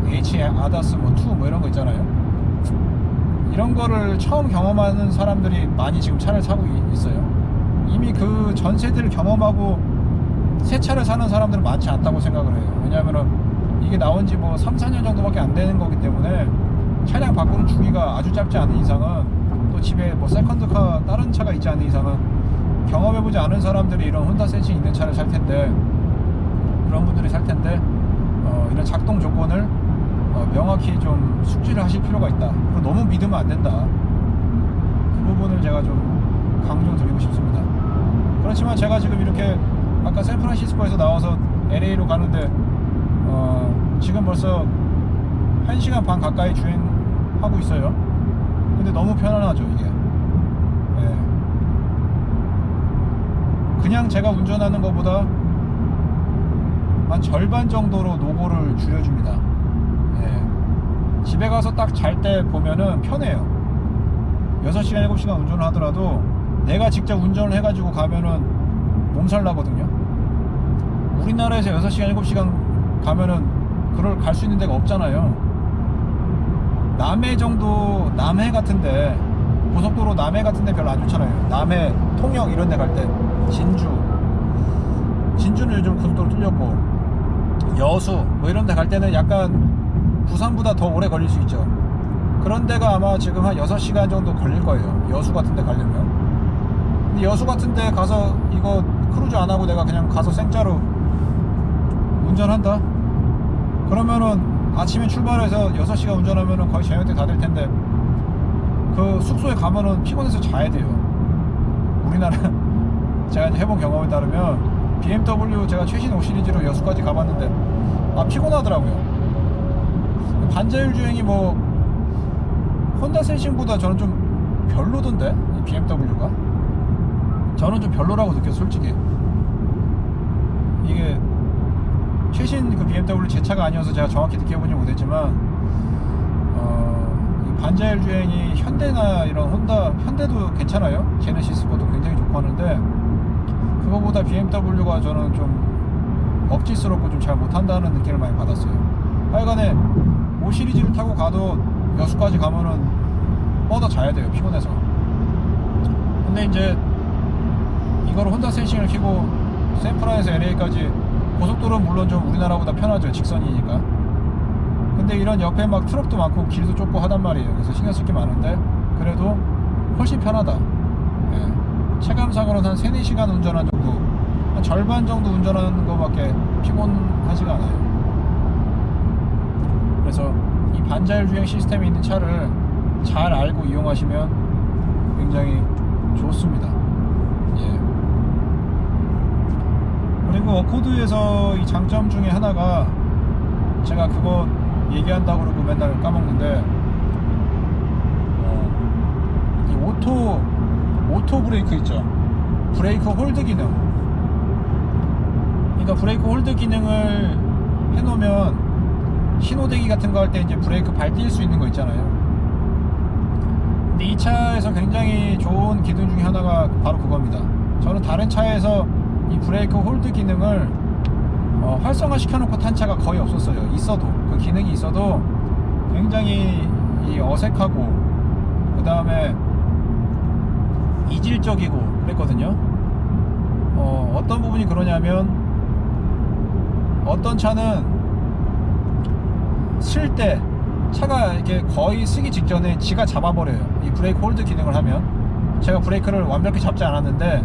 H아다스 뭐 2 뭐 이런 거 있잖아요. 이런 거를 처음 경험하는 사람들이 많이 지금 차를 사고 있어요. 이미 그 전세대를 경험하고 새 차를 사는 사람들은 많지 않다고 생각을 해요. 왜냐하면은 이게 나온 지 뭐 3, 4년 정도밖에 안 되는 거기 때문에 차량 바꾸는 주기가 아주 짧지 않은 이상은, 또 집에 뭐 세컨드카 다른 차가 있지 않은 이상은 경험해보지 않은 사람들이 이런 혼다 센싱 있는 차를 살 텐데, 그런 분들이 살 텐데, 이런 작동 조건을 명확히 좀 숙지를 하실 필요가 있다. 그리고 너무 믿으면 안 된다. 그 부분을 제가 좀 강조드리고 싶습니다. 그렇지만 제가 지금 이렇게 아까 샌프란시스코에서 나와서 LA로 가는데 지금 벌써 1시간 반 가까이 주행하고 있어요. 근데 너무 편안하죠 이게. 예. 그냥 제가 운전하는 것보다 한 절반 정도로 노고를 줄여줍니다. 예. 집에 가서 딱 잘 때 보면은 편해요. 6시간 7시간 운전을 하더라도 내가 직접 운전을 해가지고 가면은 몸살 나거든요. 우리나라에서 6시간 7시간 가면은 그걸 갈 수 있는 데가 없잖아요. 남해 정도, 남해 같은데, 고속도로 남해 같은데 별로 안 좋잖아요. 남해, 통영 이런 데 갈 때, 진주는 요즘 고속도로 뚫렸고, 여수 뭐 이런 데 갈 때는 약간 부산보다 더 오래 걸릴 수 있죠. 그런 데가 아마 지금 한 6시간 정도 걸릴 거예요. 여수 같은 데 가려면. 근데 여수 같은 데 가서 이거 크루즈 안 하고 내가 그냥 가서 생짜로 운전한다? 그러면은 아침에 출발해서 6시간 운전하면은 거의 저녁 때 다 될 텐데, 그 숙소에 가면은 피곤해서 자야 돼요. 우리나라 제가 이제 해본 경험에 따르면 BMW 제가 최신 5 시리즈로 여수까지 가봤는데 피곤하더라고요. 반자율 주행이 뭐 혼다 센싱보다 저는 좀 별로던데, 이 BMW가 저는 좀 별로라고 느껴요 솔직히. 이게 최신 그 BMW 제 차가 아니어서 제가 정확히 느껴보지 못했지만 이 반자율 주행이 현대나 이런 혼다, 현대도 괜찮아요. 제네시스 것도 굉장히 좋고 하는데 그거보다 BMW가 저는 좀 억지스럽고 좀 잘 못한다는 느낌을 많이 받았어요. 하여간에 5 시리즈를 타고 가도 여수까지 가면은 뻗어 자야 돼요, 피곤해서. 근데 이제 이거를 혼다 센싱을 켜고 샌프란에서 LA까지, 고속도로는 물론 좀 우리나라보다 편하죠, 직선이니까. 근데 이런 옆에 막 트럭도 많고 길도 좁고 하단 말이에요. 그래서 신경 쓸 게 많은데 그래도 훨씬 편하다. 예. 체감상으로는 한 3-4시간 운전한 정도, 한 절반 정도 운전하는 거밖에 피곤하지가 않아요. 그래서 이 반자율 주행 시스템이 있는 차를 잘 알고 이용하시면 굉장히 좋습니다. 예. 그리고 어코드에서 이 장점 중에 하나가, 제가 그거 얘기한다고 그러고 맨날 까먹는데, 이 오토 브레이크 있죠. 브레이크 홀드 기능. 그러니까 브레이크 홀드 기능을 해놓으면 신호대기 같은 거 할 때 이제 브레이크 발 뛸 수 있는 거 있잖아요. 근데 이 차에서 굉장히 좋은 기능 중에 하나가 바로 그겁니다. 저는 다른 차에서 이 브레이크 홀드 기능을 활성화 시켜놓고 탄 차가 거의 없었어요. 있어도, 그 기능이 있어도 굉장히 어색하고 그 다음에 이질적이고 그랬거든요. 어떤 부분이 그러냐면, 어떤 차는 쓸 때 차가 이렇게 거의 쓰기 직전에 지가 잡아버려요. 이 브레이크 홀드 기능을 하면. 제가 브레이크를 완벽히 잡지 않았는데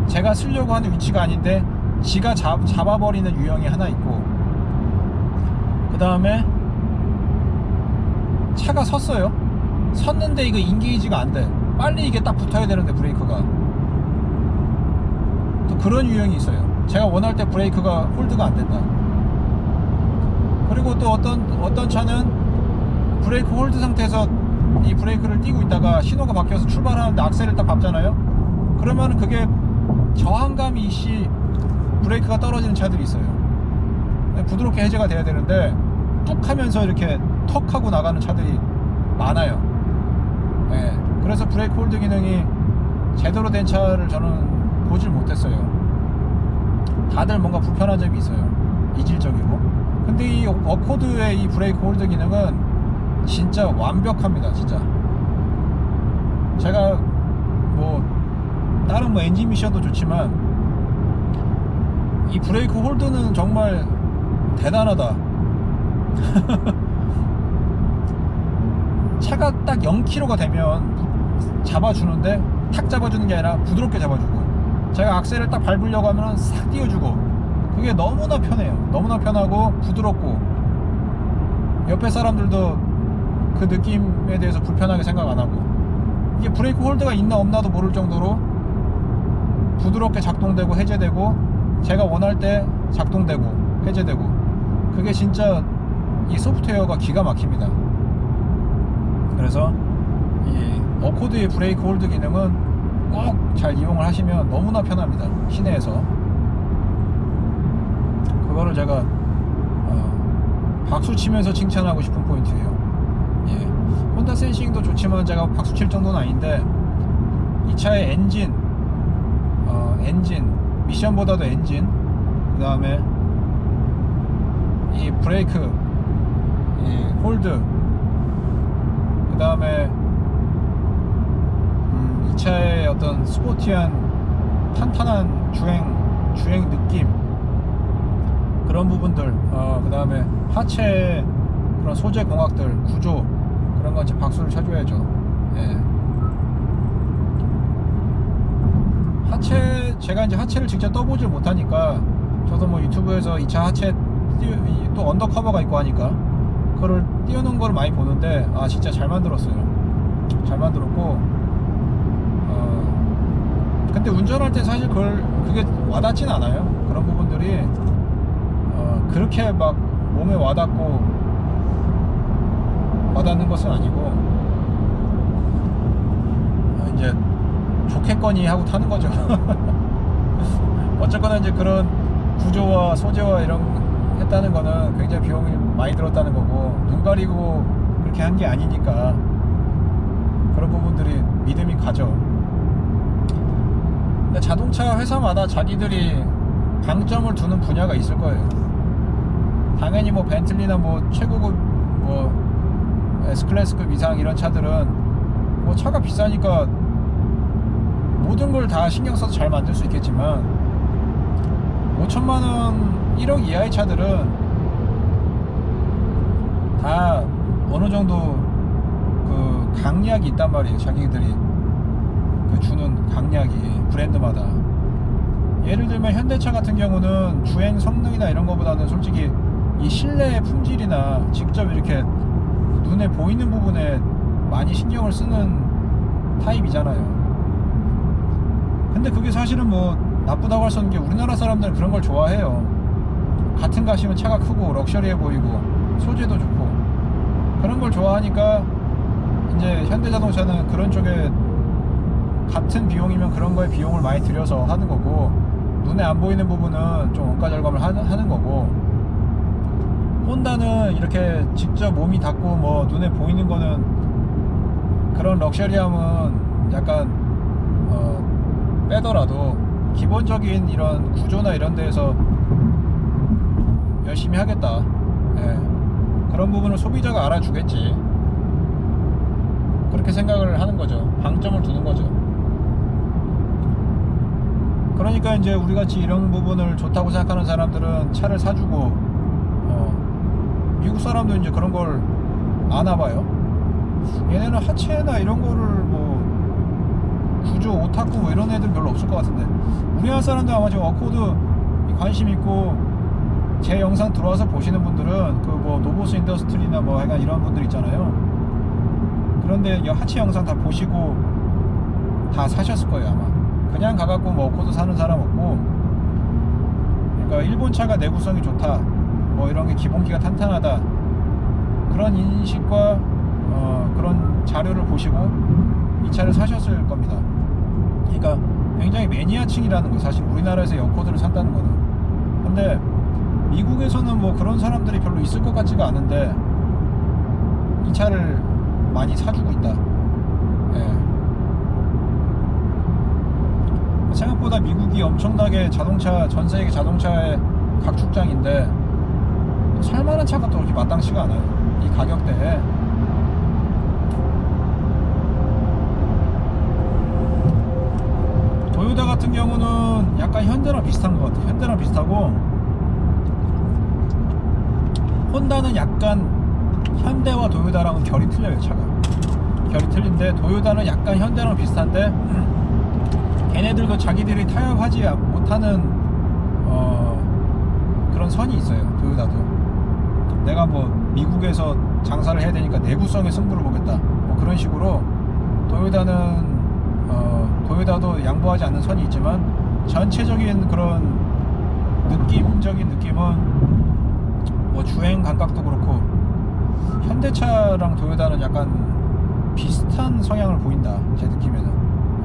제가 쓰려고 하는 위치가 아닌데 지가 잡아버리는 유형이 하나 있고, 그 다음에 차가 섰어요. 섰는데 이거 인게이지가 안 돼. 빨리 이게 딱 붙어야 되는데 브레이크가. 또 그런 유형이 있어요. 제가 원할 때 브레이크가 홀드가 안 된다. 그리고 또 어떤 차는 브레이크 홀드 상태에서 이 브레이크를 띄고 있다가 신호가 바뀌어서 출발하는데 악셀을 딱 밟잖아요. 그러면 그게 저항감이 브레이크가 떨어지는 차들이 있어요. 부드럽게 해제가 돼야 되는데 뚝 하면서 이렇게 턱 하고 나가는 차들이 많아요. 예. 그래서 브레이크 홀드 기능이 제대로 된 차를 저는 보질 못했어요. 다들 뭔가 불편한 점이 있어요. 이질적이고. 근데 이 어코드의 이 브레이크 홀드 기능은 진짜 완벽합니다. 진짜 제가 뭐 다른 뭐 엔진 미션도 좋지만 이 브레이크 홀드는 정말 대단하다. 차가 딱 0km가 되면 잡아주는데 탁 잡아주는 게 아니라 부드럽게 잡아주고, 제가 악셀을 딱 밟으려고 하면 싹 띄워주고, 그게 너무나 편해요. 너무나 편하고 부드럽고, 옆에 사람들도 그 느낌에 대해서 불편하게 생각 안 하고, 이게 브레이크 홀드가 있나 없나도 모를 정도로 부드럽게 작동되고 해제되고, 제가 원할 때 작동되고 해제되고, 그게 진짜 이 소프트웨어가 기가 막힙니다. 그래서 이 어코드의 브레이크 홀드 기능은 꼭 잘 이용을 하시면 너무나 편합니다. 시내에서. 그거를 제가 박수 치면서 칭찬하고 싶은 포인트예요. 예. 혼다 센싱도 좋지만 제가 박수 칠 정도는 아닌데 이 차의 엔진 미션보다도 엔진, 그 다음에 이 브레이크, 이 홀드, 그 다음에 이 차의 어떤 스포티한 탄탄한 주행 느낌, 그런 부분들, 그 다음에 하체 그런 소재 공학들, 구조, 그런 건 진짜 박수를 쳐줘야죠. 예. 제가 이제 하체를 직접 떠보질 못하니까, 저도 뭐 유튜브에서 이 차 하체 또 언더커버가 있고 하니까 그거를 띄워놓은 걸 많이 보는데, 아 진짜 잘 만들었어요. 잘 만들었고, 근데 운전할 때 사실 그게 와닿진 않아요. 그런 부분들이 그렇게 막 몸에 와닿는 것은 아니고, 이제 좋겠거니 하고 타는 거죠. 어쨌거나 이제 그런 구조와 소재와 이런 했다는 거는 굉장히 비용이 많이 들었다는 거고, 눈 가리고 그렇게 한 게 아니니까 그런 부분들이 믿음이 가죠. 근데 자동차 회사마다 자기들이 방점을 두는 분야가 있을 거예요. 당연히 뭐 벤틀리나 뭐 최고급 뭐 S클래스급 이상 이런 차들은 뭐 차가 비싸니까 모든 걸 다 신경 써서 잘 만들 수 있겠지만, 5천만원 1억 이하의 차들은 다 어느 정도 그 강약이 있단 말이에요. 자기들이 그 주는 강약이 브랜드마다. 예를 들면 현대차 같은 경우는 주행 성능이나 이런 거보다는 솔직히 이 실내의 품질이나 직접 이렇게 눈에 보이는 부분에 많이 신경을 쓰는 타입이잖아요. 근데 그게 사실은 뭐 나쁘다고 할 수 없는 게, 우리나라 사람들은 그런 걸 좋아해요. 같은 값이면 차가 크고 럭셔리해 보이고 소재도 좋고 그런 걸 좋아하니까, 이제 현대자동차는 그런 쪽에 같은 비용이면 그런 거에 비용을 많이 들여서 하는 거고, 눈에 안 보이는 부분은 좀 원가 절감을 하는 거고, 혼다는 이렇게 직접 몸이 닿고 뭐 눈에 보이는 거는 그런 럭셔리함은 약간 빼더라도 기본적인 이런 구조나 이런 데에서 열심히 하겠다, 예. 그런 부분을 소비자가 알아주겠지, 그렇게 생각을 하는 거죠. 방점을 두는 거죠. 그러니까 이제 우리같이 이런 부분을 좋다고 생각하는 사람들은 차를 사주고, 미국 사람도 이제 그런 걸 아나봐요. 얘네는 하체나 이런 거를 뭐 구조, 오타쿠 뭐 이런 애들 별로 없을 것 같은데, 우리나라 사람들 아마 지금 어코드 관심 있고 제 영상 들어와서 보시는 분들은 그 뭐 노보스 인더스트리나 뭐 약간 이런 분들 있잖아요. 그런데 하체 영상 다 보시고 다 사셨을 거예요 아마. 그냥 가갖고 뭐 어코드 사는 사람 없고, 그러니까 일본 차가 내구성이 좋다, 뭐 이런 게 기본기가 탄탄하다, 그런 인식과 그런 자료를 보시고 이 차를 사셨을 겁니다. 그러니까 굉장히 매니아층이라는 거, 사실 우리나라에서 어코드를 산다는 거는. 근데 미국에서는 뭐 그런 사람들이 별로 있을 것 같지가 않은데 이 차를 많이 사주고 있다. 예. 생각보다 미국이 엄청나게 자동차, 전세계 자동차의 각축장인데 살만한 차가 또 그렇게 마땅치가 않아요, 이 가격대에. 도요타 같은 경우는 약간 현대랑 비슷한 것 같아요. 현대랑 비슷하고, 혼다는 약간 현대와 도요타랑은 결이 틀려요. 차가 결이 틀린데, 도요타는 약간 현대랑 비슷한데 걔네들도 자기들이 타협하지 못하는 그런 선이 있어요. 도요타도 내가 뭐 미국에서 장사를 해야 되니까 내구성의 승부를 보겠다, 뭐 그런 식으로. 도요타도 양보하지 않는 선이 있지만, 전체적인 그런 느낌적인 느낌은 뭐 주행 감각도 그렇고, 현대차랑 도요타는 약간 비슷한 성향을 보인다, 제 느낌에는.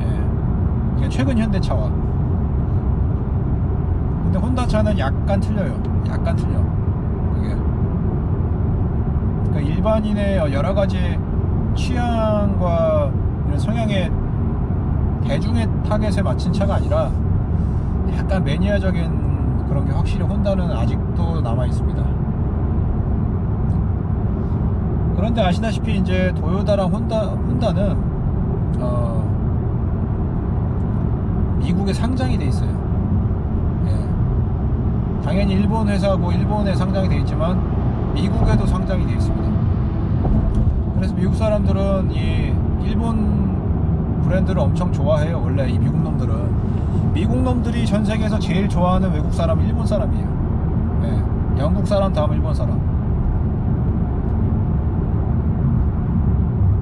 예. 이게 최근 현대차와. 근데 혼다차는 약간 틀려요. 약간 틀려. 그게. 그러니까 일반인의 여러 가지 취향과 이런 성향의 대중의 타겟에 맞춘 차가 아니라 약간 매니아적인 그런 게 확실히 혼다는 아직도 남아 있습니다. 그런데 아시다시피 이제 도요타랑 혼다는 미국에 상장이 돼 있어요. 예. 당연히 일본 회사고 일본에 상장이 돼 있지만 미국에도 상장이 돼 있습니다. 그래서 미국 사람들은 이 일본 브랜드를 엄청 좋아해요. 원래 이 미국 놈들은. 미국 놈들이 전 세계에서 제일 좋아하는 외국 사람은 일본 사람이에요. 예. 영국 사람 다음 일본 사람.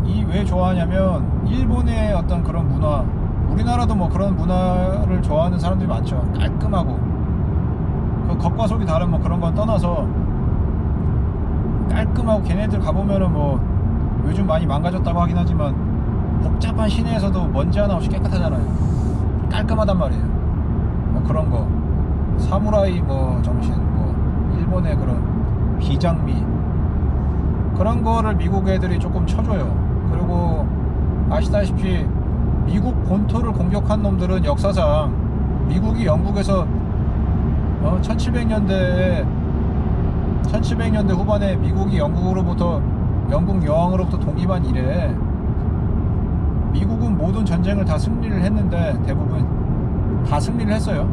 이 왜 좋아하냐면 일본의 어떤 그런 문화, 우리나라도 뭐 그런 문화를 좋아하는 사람들이 많죠. 깔끔하고 그 겉과 속이 다른 뭐 그런 건 떠나서 깔끔하고, 걔네들 가보면은 뭐 요즘 많이 망가졌다고 하긴 하지만 복잡한 시내에서도 먼지 하나 없이 깨끗하잖아요. 깔끔하단 말이에요. 뭐 그런 거 사무라이 뭐 정신, 뭐 일본의 그런 비장미, 그런 거를 미국 애들이 조금 쳐줘요. 그리고 아시다시피 미국 본토를 공격한 놈들은 역사상 미국이 영국에서 1700년대 후반에 미국이 영국 여왕으로부터 독립한 이래 미국은 모든 전쟁을 다 승리를 했는데, 대부분 다 승리를 했어요.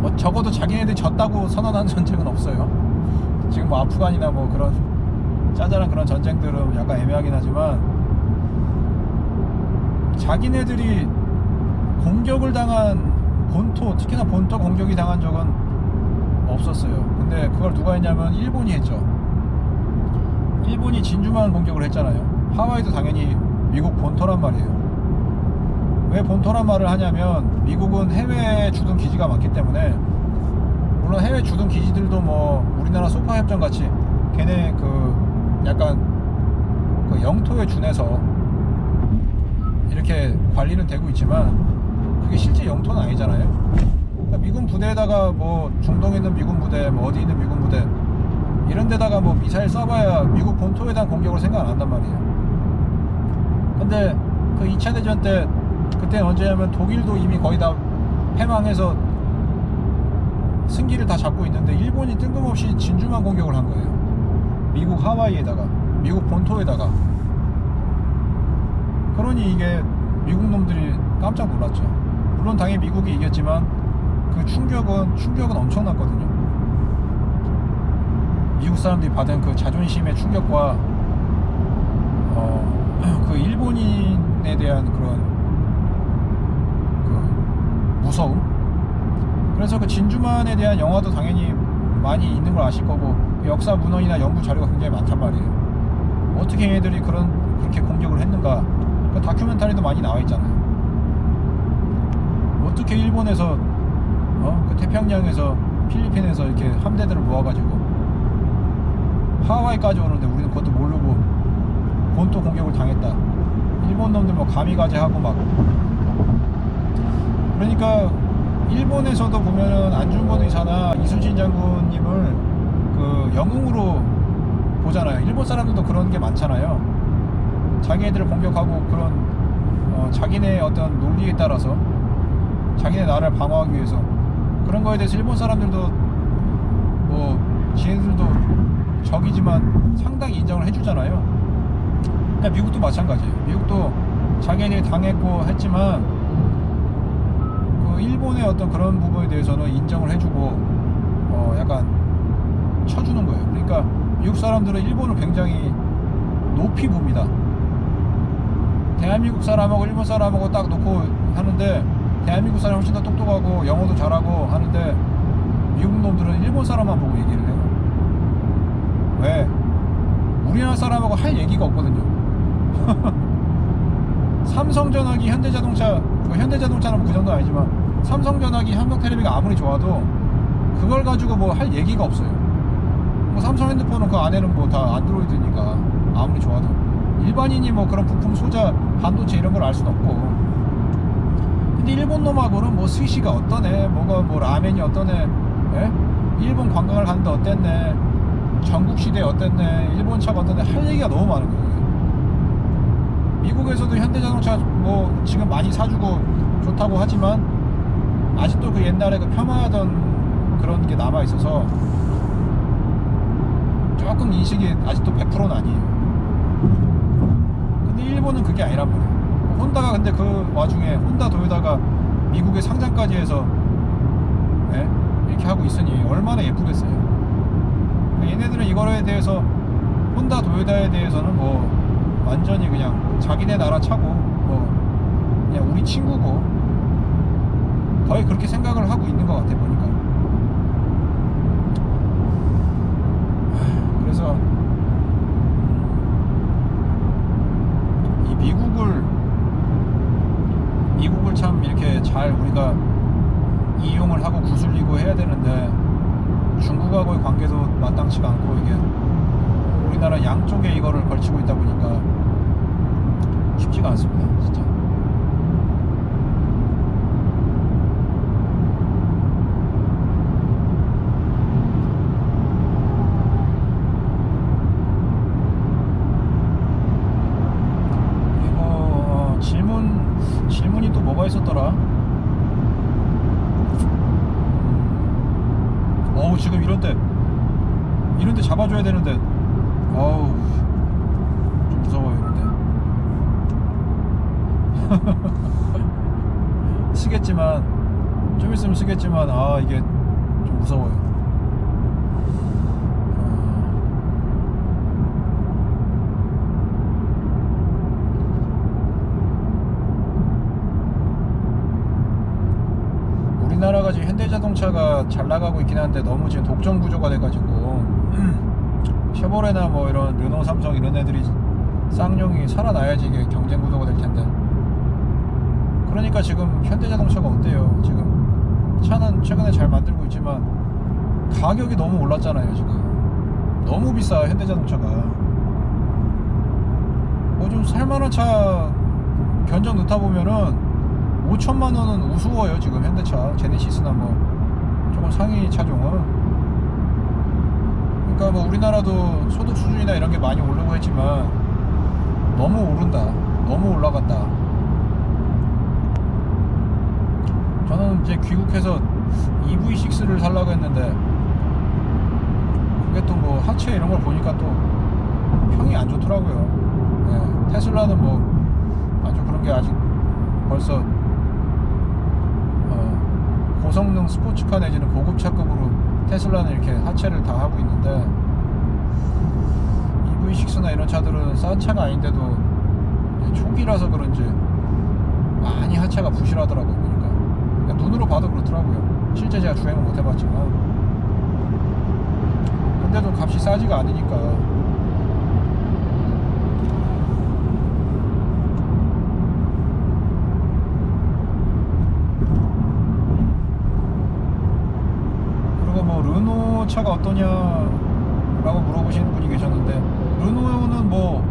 뭐 적어도 자기네들이 졌다고 선언한 전쟁은 없어요. 지금 뭐 아프간이나 뭐 그런 짜잘한 그런 전쟁들은 약간 애매하긴 하지만 자기네들이 공격을 당한 본토, 특히나 본토 공격이 당한 적은 없었어요. 근데 그걸 누가 했냐면 일본이 했죠. 일본이 진주만 공격을 했잖아요. 하와이도 당연히 미국 본토란 말이에요. 왜 본토란 말을 하냐면 미국은 해외에 주둔 기지가 많기 때문에, 물론 해외 주둔 기지들도 뭐 우리나라 소파 협정 같이 걔네 그 약간 그 영토에 준해서 이렇게 관리는 되고 있지만 그게 실제 영토는 아니잖아요. 그러니까 미군 부대에다가 뭐 중동에 있는 미군 부대, 뭐 어디 있는 미군 부대 이런 데다가 뭐 미사일 쏴봐야 미국 본토에 대한 공격을 생각 안 한단 말이에요. 근데 그 2차 대전 때, 그때는 언제냐면 독일도 이미 거의 다 패망해서 승기를 다 잡고 있는데 일본이 뜬금없이 진주만 공격을 한 거예요. 미국 하와이에다가, 미국 본토에다가. 그러니 이게 미국 놈들이 깜짝 놀랐죠. 물론 당연히 미국이 이겼지만 그 충격은 엄청났거든요. 미국 사람들이 받은 그 자존심의 충격과 그 일본인에 대한 그런 그 무서움. 그래서 그 진주만에 대한 영화도 당연히 많이 있는 걸 아실 거고, 그 역사 문헌이나 연구 자료가 굉장히 많단 말이에요. 어떻게 얘네들이 그렇게 공격을 했는가, 그 다큐멘터리도 많이 나와 있잖아요. 어떻게 일본에서 그 태평양에서, 필리핀에서 이렇게 함대들을 모아가지고 하와이까지 오는데 우리는 그것도 모르고 본토 공격을 당했다. 일본 놈들 뭐 가미가제 하고 막. 그러니까 일본에서도 보면은 안중근 의사나 이순신 장군님을 그 영웅으로 보잖아요. 일본 사람들도 그런 게 많잖아요. 자기네들을 공격하고 그런 자기네 어떤 논리에 따라서 자기네 나라를 방어하기 위해서 그런 거에 대해서 일본 사람들도 뭐 지네들도 적이지만 상당히 인정을 해주잖아요. 그러니까 미국도 마찬가지예요. 미국도 자기네들이 당했고 했지만 그 일본의 어떤 그런 부분에 대해서는 인정을 해주고 약간 쳐주는 거예요. 그러니까 미국 사람들은 일본을 굉장히 높이 봅니다. 대한민국 사람하고 일본 사람하고 딱 놓고 하는데 대한민국 사람이 훨씬 더 똑똑하고 영어도 잘하고 하는데 미국 놈들은 일본 사람만 보고 얘기를 해요. 왜? 우리나라 사람하고 할 얘기가 없거든요. 삼성전화기, 현대자동차, 현대자동차는 뭐 그 정도는 아니지만 삼성전화기, 한국텔레비가 아무리 좋아도 그걸 가지고 뭐 할 얘기가 없어요. 뭐 삼성 핸드폰은 그 안에는 뭐 다 안드로이드니까 아무리 좋아도 일반인이 뭐 그런 부품 소자, 반도체 이런 걸 알 수는 없고. 근데 일본 놈하고는 뭐 스시가 어떠네, 뭐가 뭐 라멘이 어떠네, 예? 일본 관광을 갔는데 어땠네, 전국시대 어땠네, 일본 차가 어땠네, 할 얘기가 너무 많은 거예요. 미국에서도 현대자동차 뭐 지금 많이 사주고 좋다고 하지만 아직도 그 옛날에 그 폄하하던 그런 게 남아있어서 조금 인식이 아직도 100%는 아니에요. 근데 일본은 그게 아니란 말이에요. 혼다가 근데 그 와중에 혼다 도요타가 미국에 상장까지 해서, 예? 이렇게 하고 있으니 얼마나 예쁘겠어요. 얘네들은 이거에 대해서, 혼다 도요타에 대해서는 뭐 완전히 그냥 자기네 나라 차고 뭐 그냥 우리 친구고 거의 그렇게 생각을 하고 있는 것 같아 보니까. 그래서 이 미국을 참 이렇게 잘 우리가 이용을 하고 구슬리고 해야 되는데 중국하고의 관계도 마땅치가 않고 이게 우리나라 양쪽에 이거를 걸치고 있다 보니까 쉽지가 않습니다, 진짜. 그리고 질문이 또 뭐가 있었더라? 어우, 지금 이런데 잡아줘야 되는데, 어우, 좀 무서워요 이런데. 쓰겠지만, 좀 있으면 쓰겠지만, 아, 이게 좀 무서워요. 우리나라가 지금 현대자동차가 잘 나가고 있긴 한데 너무 지금 독점 구조가 돼가지고 쉐보레나 뭐 이런 르노, 삼성 이런 애들이 쌍용이 살아나야지 이게 경쟁 구도가 될 텐데. 그러니까 지금 현대자동차가 어때요? 지금 차는 최근에 잘 만들고 있지만 가격이 너무 올랐잖아요. 지금 너무 비싸 현대자동차가. 뭐 좀 살만한 차 견적 넣다 보면은 5천만 원은 우스워요 지금 현대차 제네시스나 뭐 조금 상위 차종은. 그러니까 뭐 우리나라도 소득 수준이나 이런 게 많이 오르고 했지만 너무 오른다, 너무 올라갔다. 저는 이제 귀국해서 EV6를 살라고 했는데 그게 또 뭐 하체 이런 걸 보니까 또 평이 안 좋더라고요. 네, 테슬라는 뭐 아주 그런 게 아직 벌써 고성능 스포츠카 내지는 고급차급으로 테슬라는 이렇게 하체를 다 하고 있는데 EV6나 이런 차들은 싼 차가 아닌데도 초기라서 그런지 많이 하체가 부실하더라고요. 보니까 눈으로 봐도 그렇더라고요. 실제 제가 주행은 못 해봤지만. 근데도 값이 싸지가 않으니까. 르노 차가 어떠냐라고 물어보시는 분이 계셨는데, 르노는 뭐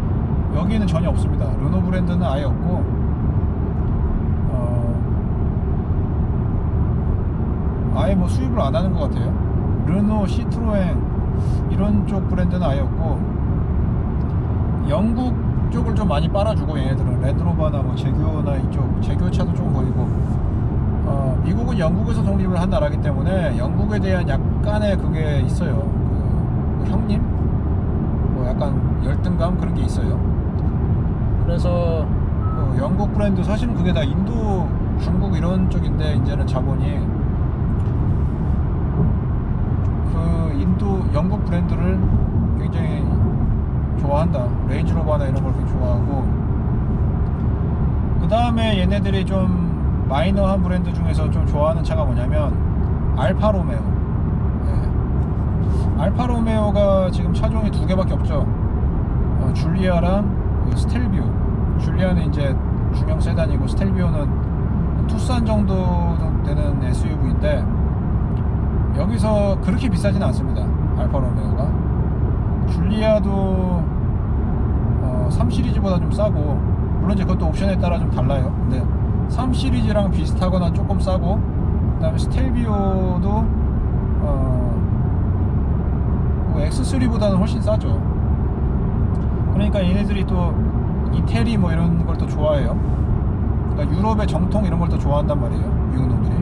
여기는 전혀 없습니다. 르노 브랜드는 아예 없고 아예 뭐 수입을 안 하는 것 같아요. 르노, 시트로엔 이런 쪽 브랜드는 아예 없고 영국 쪽을 좀 많이 빨아주고, 얘네들은 랜드로버나 뭐 제규어나 이쪽 제규어 차도 좀 보이고. 미국은 영국에서 독립을 한 나라이기 때문에 영국에 대한 약간의 그게 있어요. 그 형님? 뭐 약간 열등감 그런 게 있어요. 그래서 그 영국 브랜드, 사실은 그게 다 인도, 중국 이런 쪽인데 이제는 자본이 그 인도, 영국 브랜드를 굉장히 좋아한다. 레인지로버나 이런 걸 굉장히 좋아하고, 그 다음에 얘네들이 좀 마이너한 브랜드 중에서 좀 좋아하는 차가 뭐냐면 알파로메오. 네. 알파로메오가 지금 차종이 두 개밖에 없죠. 줄리아랑 그 스텔비오. 줄리아는 이제 중형 세단이고 스텔비오는 투싼 정도 되는 SUV인데 여기서 그렇게 비싸지는 않습니다. 알파로메오가. 줄리아도 3 시리즈보다 좀 싸고, 물론 이제 그것도 옵션에 따라 좀 달라요. 근데 3 시리즈랑 비슷하거나 조금 싸고, 그 다음에 스텔비오도 뭐 X3보다는 훨씬 싸죠. 그러니까 얘네들이 또 이태리 뭐 이런 걸 또 좋아해요. 그러니까 유럽의 정통 이런 걸 또 좋아한단 말이에요, 미국 놈들이.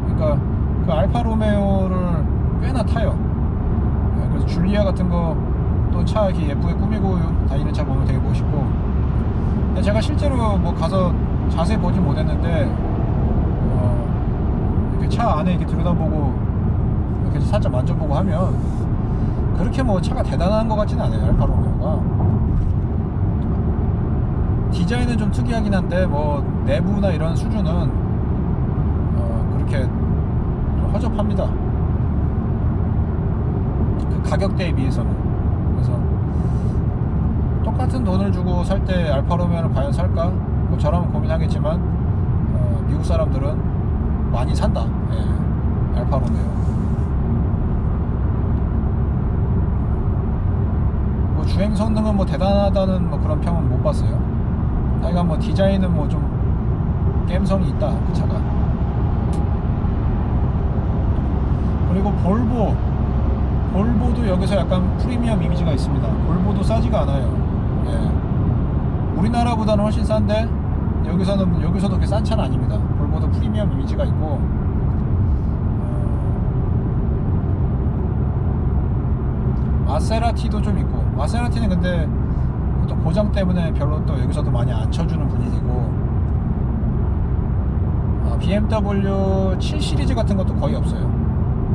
그러니까 그 알파 로메오를 꽤나 타요. 그래서 줄리아 같은 거 또 차 이렇게 예쁘게 꾸미고 다니는 차 보면 되게 멋있고. 제가 실제로 뭐 가서 자세히 보진 못했는데 이렇게 차 안에 이렇게 들여다보고 이렇게 살짝 만져보고 하면 그렇게 뭐 차가 대단한 것 같진 않아요, 알파 로메오가. 디자인은 좀 특이하긴 한데 뭐 내부나 이런 수준은 그렇게 좀 허접합니다, 그 가격대에 비해서는. 그래서 똑같은 돈을 주고 살 때 알파 로메오를 과연 살까? 뭐 저라면 고민하겠지만 미국 사람들은 많이 산다. 예, 알파 로메오. 뭐 주행 성능은 뭐 대단하다는 뭐 그런 평은 못 봤어요. 하여간 뭐 디자인은 뭐 좀 갬성이 있다, 그 차가. 그리고 볼보도 여기서 약간 프리미엄 이미지가 있습니다. 볼보도 싸지가 않아요. 예. 우리나라보다는 훨씬 싼데 여기서도 그렇게 싼 차는 아닙니다. 볼보도 프리미엄 이미지가 있고, 마세라티도 좀 있고. 마세라티는 근데 또 고장 때문에 별로 또 여기서도 많이 안 쳐주는 분위기고, BMW 7 시리즈 같은 것도 거의 없어요.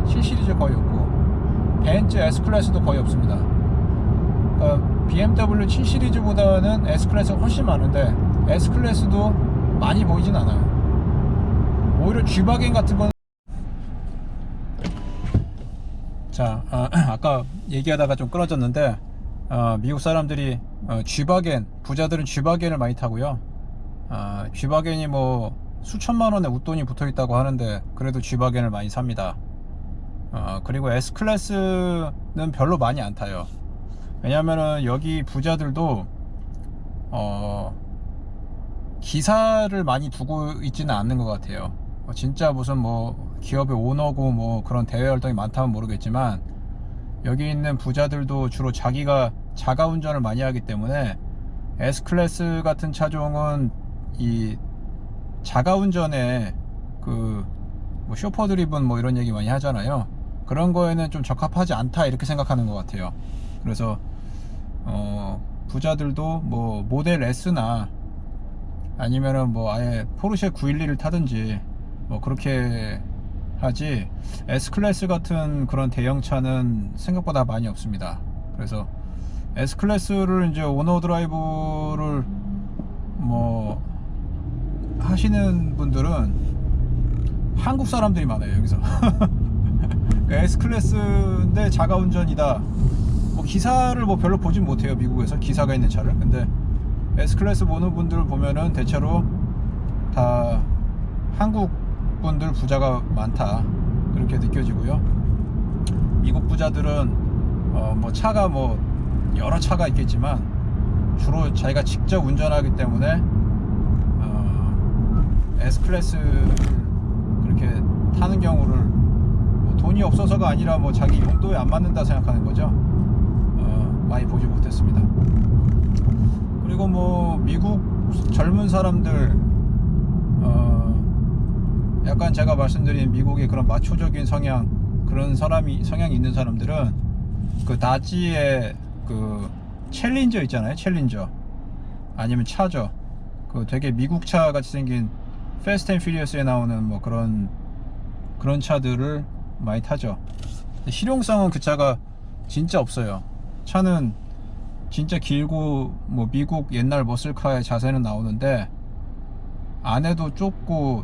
7 시리즈 거의 없고, 벤츠 S클래스도 거의 없습니다. 그러니까 BMW 7 시리즈보다는 S클래스가 훨씬 많은데 S클래스도 많이 보이진 않아요. 오히려 G바겐 같은 건, 자, 아까 얘기하다가 좀 끊어졌는데, 미국 사람들이 G바겐, 부자들은 G바겐을 많이 타고요. G바겐이 뭐 수천만 원의 웃돈이 붙어 있다고 하는데 그래도 G바겐을 많이 삽니다. 그리고 S클래스는 별로 많이 안 타요. 왜냐면은 여기 부자들도 기사를 많이 두고 있지는 않는 것 같아요. 진짜 무슨 뭐 기업의 오너고 뭐 그런 대외 활동이 많다면 모르겠지만, 여기 있는 부자들도 주로 자기가 자가 운전을 많이 하기 때문에 S클래스 같은 차종은 이 자가 운전에 그 뭐 쇼퍼 드리븐 뭐 이런 얘기 많이 하잖아요. 그런 거에는 좀 적합하지 않다, 이렇게 생각하는 것 같아요. 그래서 부자들도 뭐 모델 S나 아니면은 뭐 아예 포르쉐 911을 타든지 뭐 그렇게 하지, S클래스 같은 그런 대형차는 생각보다 많이 없습니다. 그래서 S클래스를 이제 오너 드라이브를 뭐 하시는 분들은 한국 사람들이 많아요, 여기서. S클래스인데 자가 운전이다. 뭐 기사를 뭐 별로 보진 못해요, 미국에서 기사가 있는 차를. 근데 S클래스 보는 분들 보면은 대체로 다 한국 분들 부자가 많다, 그렇게 느껴지고요. 미국 부자들은 뭐 차가 뭐 여러 차가 있겠지만 주로 자기가 직접 운전하기 때문에 S클래스를 그렇게 타는 경우를 뭐 돈이 없어서가 아니라 뭐 자기 용도에 안 맞는다 생각하는 거죠. 많이 보지 못했습니다. 그리고 뭐 미국 젊은 사람들, 약간 제가 말씀드린 미국의 그런 마초적인 그런 성향이 있는 사람들은 그 다지의 그 챌린저 있잖아요, 챌린저 아니면 차저, 그 되게 미국 차 같이 생긴 패스트 앤 퓨리어스에 나오는 뭐 그런 차들을 많이 타죠. 실용성은 그 차가 진짜 없어요. 차는 진짜 길고 뭐 미국 옛날 머슬카의 자세는 나오는데 안에도 좁고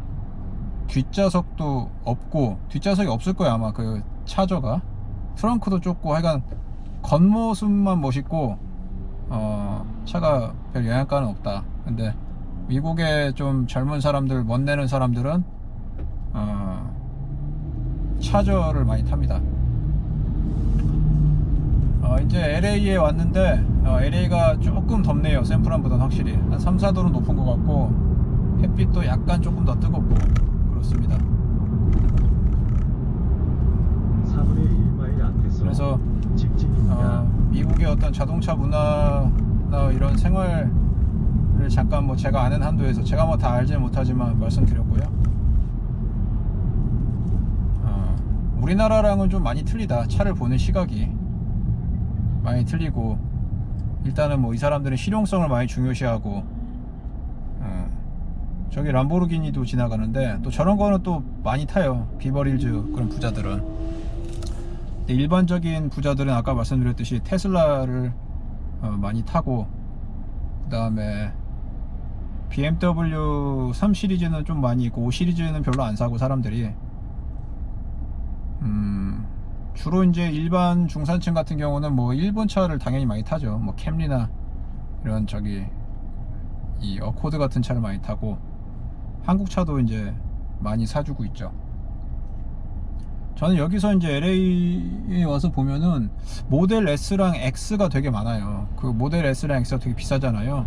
뒷좌석도 없고, 뒷좌석이 없을 거야 아마 그 차저가. 트렁크도 좁고, 하여간 겉모습만 멋있고 차가 별 영향가는 없다. 근데 미국의 좀 젊은 사람들, 멋내는 사람들은 차저를 많이 탑니다. 이제 LA에 왔는데 LA가 조금 덥네요. 샌프란보다는 확실히 한 3, 4도는 높은 것 같고 햇빛도 약간 조금 더 뜨겁고 그렇습니다.
3분의 1마일 앞에서
그래서
직진입니다.
미국의 어떤 자동차 문화나 이런 생활을 잠깐 뭐 제가 아는 한도에서, 제가 뭐 다 알지는 못하지만 말씀드렸고요. 우리나라랑은 좀 많이 틀리다. 차를 보는 시각이 많이 틀리고, 일단은 뭐 이 사람들은 실용성을 많이 중요시하고, 저기 람보르기니도 지나가는데 또 저런 거는 또 많이 타요. 비버릴즈 그런 부자들은. 근데 일반적인 부자들은 아까 말씀드렸듯이 테슬라를 많이 타고, 그 다음에 BMW 3 시리즈는 좀 많이 있고 5 시리즈는 별로 안 사고 사람들이 주로 이제 일반 중산층 같은 경우는 뭐 일본 차를 당연히 많이 타죠. 뭐 캠리나 이런 저기 이 어코드 같은 차를 많이 타고, 한국 차도 이제 많이 사주고 있죠. 저는 여기서 이제 LA에 와서 보면은 모델 S랑 X가 되게 많아요. 그 모델 S랑 X가 되게 비싸잖아요.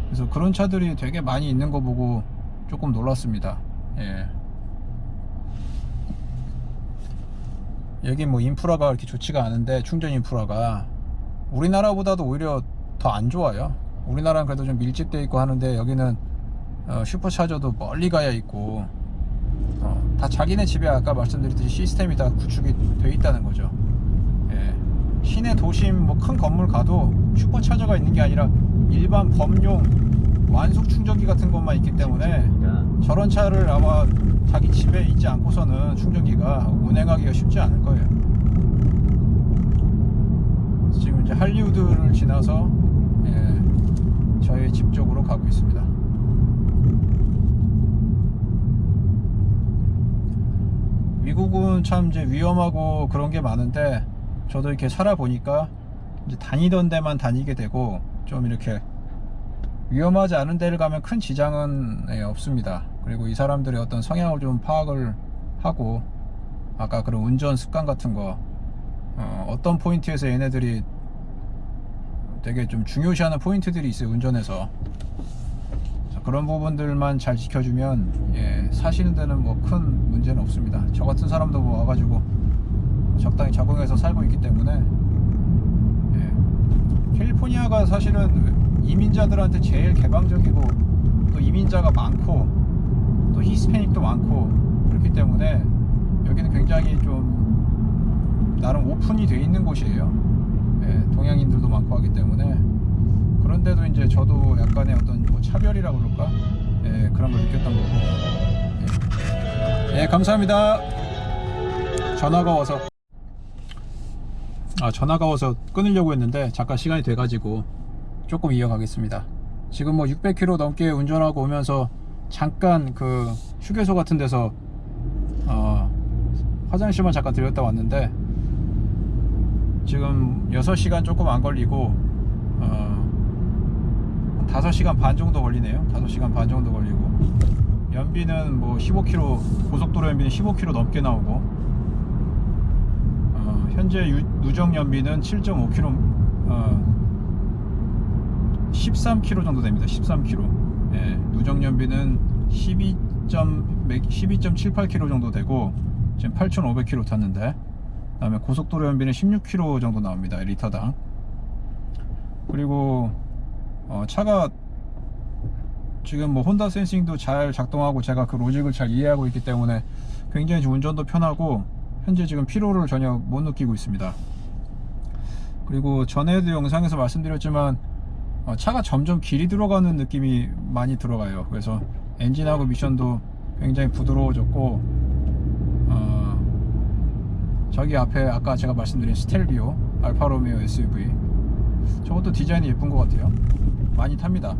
그래서 그런 차들이 되게 많이 있는 거 보고 조금 놀랐습니다. 예. 여기 뭐 인프라가 이렇게 좋지가 않은데, 충전 인프라가 우리나라보다도 오히려 더 안 좋아요. 우리나라는 그래도 좀 밀집되어 있고 하는데, 여기는 슈퍼차저도 멀리 가야 있고, 다 자기네 집에 아까 말씀드렸듯이 시스템이 다 구축이 돼 있다는 거죠. 예. 시내 도심 뭐 큰 건물 가도 슈퍼차저가 있는 게 아니라 일반 범용 완속 충전기 같은 것만 있기 때문에, 저런 차를 아마 자기 집에 있지 않고서는 충전기가 운행하기가 쉽지 않을 거예요. 지금 이제 할리우드를 지나서 저희 집 쪽으로 가고 있습니다. 미국은 참 이제 위험하고 그런 게 많은데, 저도 이렇게 살아보니까 이제 다니던 데만 다니게 되고, 좀 이렇게 위험하지 않은 데를 가면 큰 지장은 없습니다. 그리고 이 사람들의 어떤 성향을 좀 파악을 하고, 아까 그런 운전 습관 같은 거, 어떤 포인트에서 얘네들이 되게 좀 중요시하는 포인트들이 있어요, 운전에서. 그런 부분들만 잘 지켜주면 사시는 데는 뭐 큰 문제는 없습니다. 저 같은 사람도 뭐 와가지고 적당히 적응해서 살고 있기 때문에. 캘리포니아가 사실은 이민자들한테 제일 개방적이고, 또 이민자가 많고, 또 히스패닉도 많고, 그렇기 때문에 여기는 굉장히 좀 나름 오픈이 돼 있는 곳이에요. 동양인들도 많고 하기 때문에. 그런데도 이제 저도 약간의 어떤 뭐 차별이라고 그럴까? 그런 걸 느꼈던 거고. 감사합니다. 전화가 와서 끊으려고 했는데 잠깐 시간이 돼가지고 조금 이어가겠습니다. 지금 뭐 600km 넘게 운전하고 오면서 잠깐 그 휴게소 같은 데서 화장실만 잠깐 들렸다 왔는데, 지금 6시간 조금 안 걸리고 5시간 반 정도 걸리네요. 5시간 반 정도 걸리고, 연비는 뭐 15km, 고속도로 연비는 15km 넘게 나오고, 현재 누적 연비는 7.5km, 13km 정도 됩니다. 13km. 누적 연비는 12.78km 정도 되고, 지금 8,500km 탔는데, 그 다음에 고속도로 연비는 16km 정도 나옵니다, 리터당. 그리고 차가 지금 뭐 혼다 센싱도 잘 작동하고, 제가 그 로직을 잘 이해하고 있기 때문에 굉장히 운전도 편하고, 현재 지금 피로를 전혀 못 느끼고 있습니다. 그리고 전에도 영상에서 말씀드렸지만 차가 점점 길이 들어가는 느낌이 많이 들어가요. 그래서 엔진하고 미션도 굉장히 부드러워졌고, 저기 앞에 아까 제가 말씀드린 스텔비오 알파로메오 SUV, 저것도 디자인이 예쁜 것 같아요. 많이 탑니다.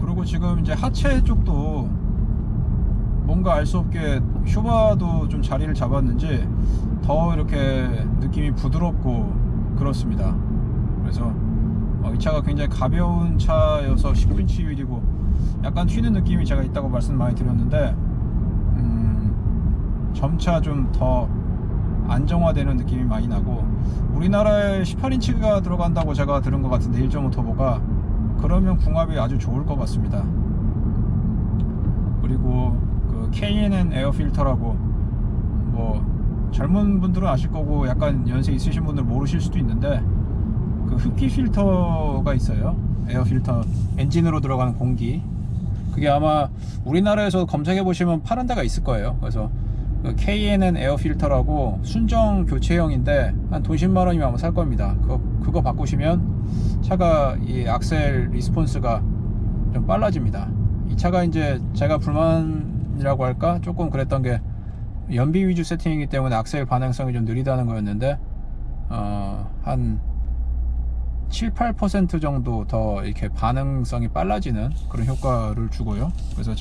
그리고 지금 이제 하체 쪽도 뭔가 알 수 없게 쇼바도 좀 자리를 잡았는지 더 이렇게 느낌이 부드럽고 그렇습니다. 그래서 이 차가 굉장히 가벼운 차여서 19인치 휠이고 약간 튀는 느낌이 제가 있다고 말씀 많이 드렸는데, 점차 좀 더 안정화되는 느낌이 많이 나고, 우리나라에 18인치가 들어간다고 제가 들은 것 같은데 1.5 터보가 그러면 궁합이 아주 좋을 것 같습니다. 그리고 그 K&N 에어 필터라고 뭐 젊은 분들은 아실 거고 약간 연세 있으신 분들 모르실 수도 있는데 그 흡기 필터가 있어요. 에어 필터, 엔진으로 들어가는 공기. 그게 아마 우리나라에서 검색해 보시면 파는 데가 있을 거예요. 그래서 그 K&N 에어 필터라고 순정 교체형인데 한 돈 10만 원이면 아마 살 겁니다. 그거 바꾸시면 차가 이 악셀 리스폰스가 좀 빨라집니다. 이 차가 이제 제가 불만이라고 할까 조금 그랬던 게 연비 위주 세팅이기 때문에 악셀 반응성이 좀 느리다는 거였는데 한 7~8% 정도 더 이렇게 반응성이 빨라지는 그런 효과를 주고요. 그래서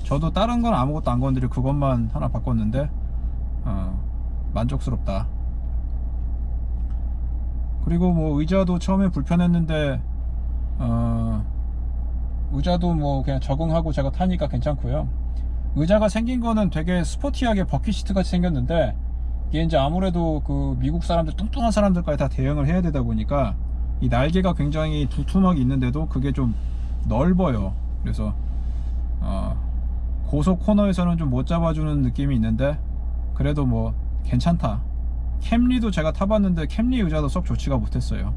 저도 다른 건 아무것도 안 건드리고 그것만 하나 바꿨는데 만족스럽다. 그리고 뭐 의자도 처음에 불편했는데 의자도 뭐 그냥 적응하고 제가 타니까 괜찮고요. 의자가 생긴 거는 되게 스포티하게 버킷시트 같이 생겼는데 이게 이제 아무래도 그 미국 사람들 뚱뚱한 사람들까지 다 대응을 해야 되다 보니까 이 날개가 굉장히 두툼하게 있는데도 그게 좀 넓어요. 그래서 고속 코너에서는 좀 못 잡아주는 느낌이 있는데 그래도 뭐 괜찮다. 캠리도 제가 타봤는데 캠리 의자도 썩 좋지가 못했어요.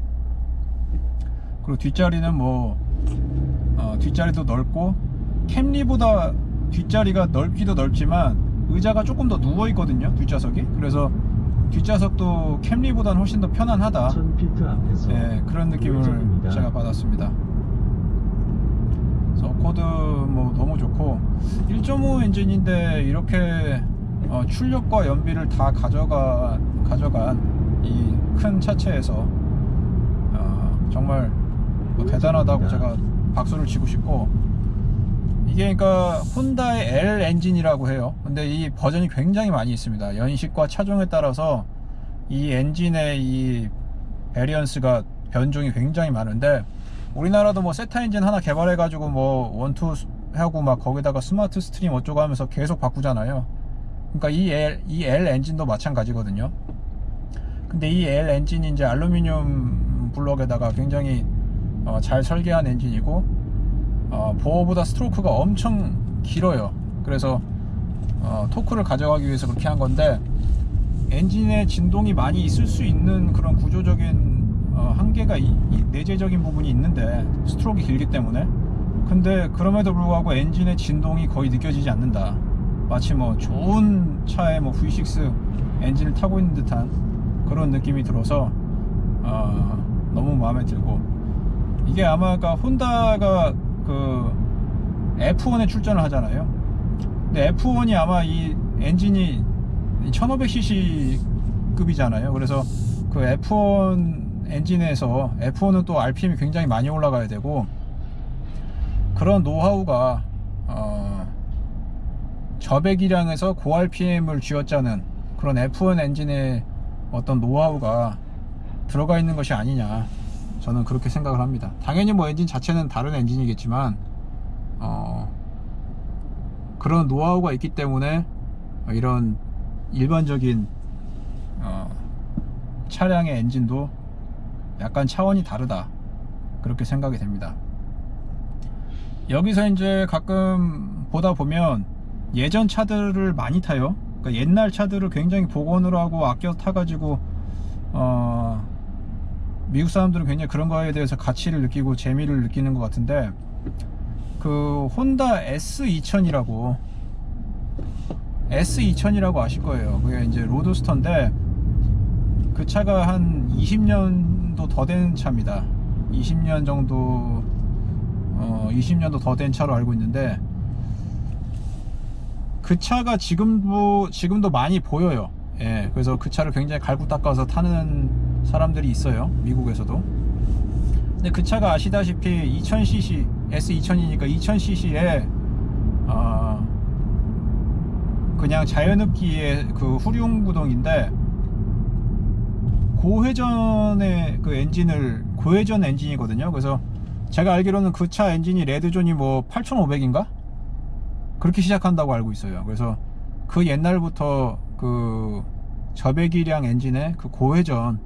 그리고 뒷자리는 뭐 뒷자리도 넓고 캠리보다 뒷자리가 넓기도 넓지만 의자가 조금 더 누워 있거든요, 뒷좌석이. 그래서 뒷좌석도 캠리보다는 훨씬 더 편안하다.
1000피트 앞에서
네, 그런 느낌을
우회전입니다.
제가 받았습니다. 그래서 코드 뭐 너무 좋고 1.5 엔진인데 이렇게 출력과 연비를 다 가져간 이 큰 차체에서 정말 뭐 대단하다고 제가 박수를 치고 싶고, 이게 그러니까 혼다의 L 엔진이라고 해요. 근데 이 버전이 굉장히 많이 있습니다. 연식과 차종에 따라서 이 엔진의 이 베리언스가 변종이 굉장히 많은데 우리나라도 뭐 세타 엔진 하나 개발해 가지고 뭐 원투 하고 막 거기다가 스마트 스트림 어쩌고 하면서 계속 바꾸잖아요. 그러니까 이 L 엔진도 마찬가지거든요. 근데 이 L 엔진이 이제 알루미늄 블럭에다가 굉장히 잘 설계한 엔진이고 보어보다 스트로크가 엄청 길어요. 그래서 토크를 가져가기 위해서 그렇게 한 건데 엔진에 진동이 많이 있을 수 있는 그런 구조적인 한계가 내재적인 부분이 있는데 스트로크가 길기 때문에. 근데 그럼에도 불구하고 엔진의 진동이 거의 느껴지지 않는다. 마치 뭐 좋은 차의 뭐 V6 엔진을 타고 있는 듯한 그런 느낌이 들어서 너무 마음에 들고, 이게 아마 혼다가 그 F1에 출전을 하잖아요. 근데 F1이 아마 이 엔진이 1500cc 급이잖아요. 그래서 그 F1 엔진에서 F1은 또 RPM이 굉장히 많이 올라가야 되고 그런 노하우가 저배기량에서 고 RPM을 쥐어짜는 그런 F1 엔진의 어떤 노하우가 들어가 있는 것이 아니냐, 저는 그렇게 생각을 합니다. 당연히 뭐 엔진 자체는 다른 엔진이겠지만 그런 노하우가 있기 때문에 이런 일반적인 차량의 엔진도 약간 차원이 다르다, 그렇게 생각이 됩니다. 여기서 이제 가끔 보다 보면 예전 차들을 많이 타요. 그러니까 옛날 차들을 굉장히 복원을 하고 아껴 타가지고 미국 사람들은 굉장히 그런 거에 대해서 가치를 느끼고 재미를 느끼는 것 같은데, 그 혼다 S2000이라고 아실 거예요. 그게 이제 로드스터인데 그 차가 한 20년도 더 된 차입니다. 20년도 더 된 차로 알고 있는데 그 차가 지금도 많이 보여요. 예, 그래서 그 차를 굉장히 갈고 닦아서 타는 사람들이 있어요, 미국에서도. 근데 그 차가 아시다시피 2000cc S2000이니까 2000cc에 그냥 자연흡기의 그 후륜 구동인데 고회전의 그 고회전 엔진이거든요. 그래서 제가 알기로는 그 차 엔진이 레드존이 뭐 8500인가 그렇게 시작한다고 알고 있어요. 그래서 그 옛날부터 그 저배기량 엔진의 그 고회전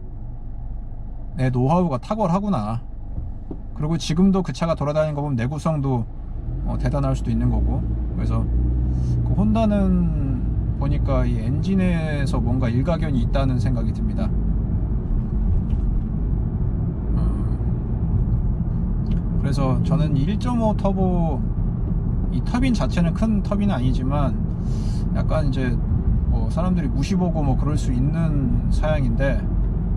내 노하우가 탁월하구나. 그리고 지금도 그 차가 돌아다니는 거 보면 내구성도 대단할 수도 있는 거고. 그래서 그 혼다는 보니까 이 엔진에서 뭔가 일가견이 있다는 생각이 듭니다. 그래서 저는 1.5 터보 이 터빈 자체는 큰 터빈은 아니지만 약간 이제 뭐 사람들이 무시보고 뭐 그럴 수 있는 사양인데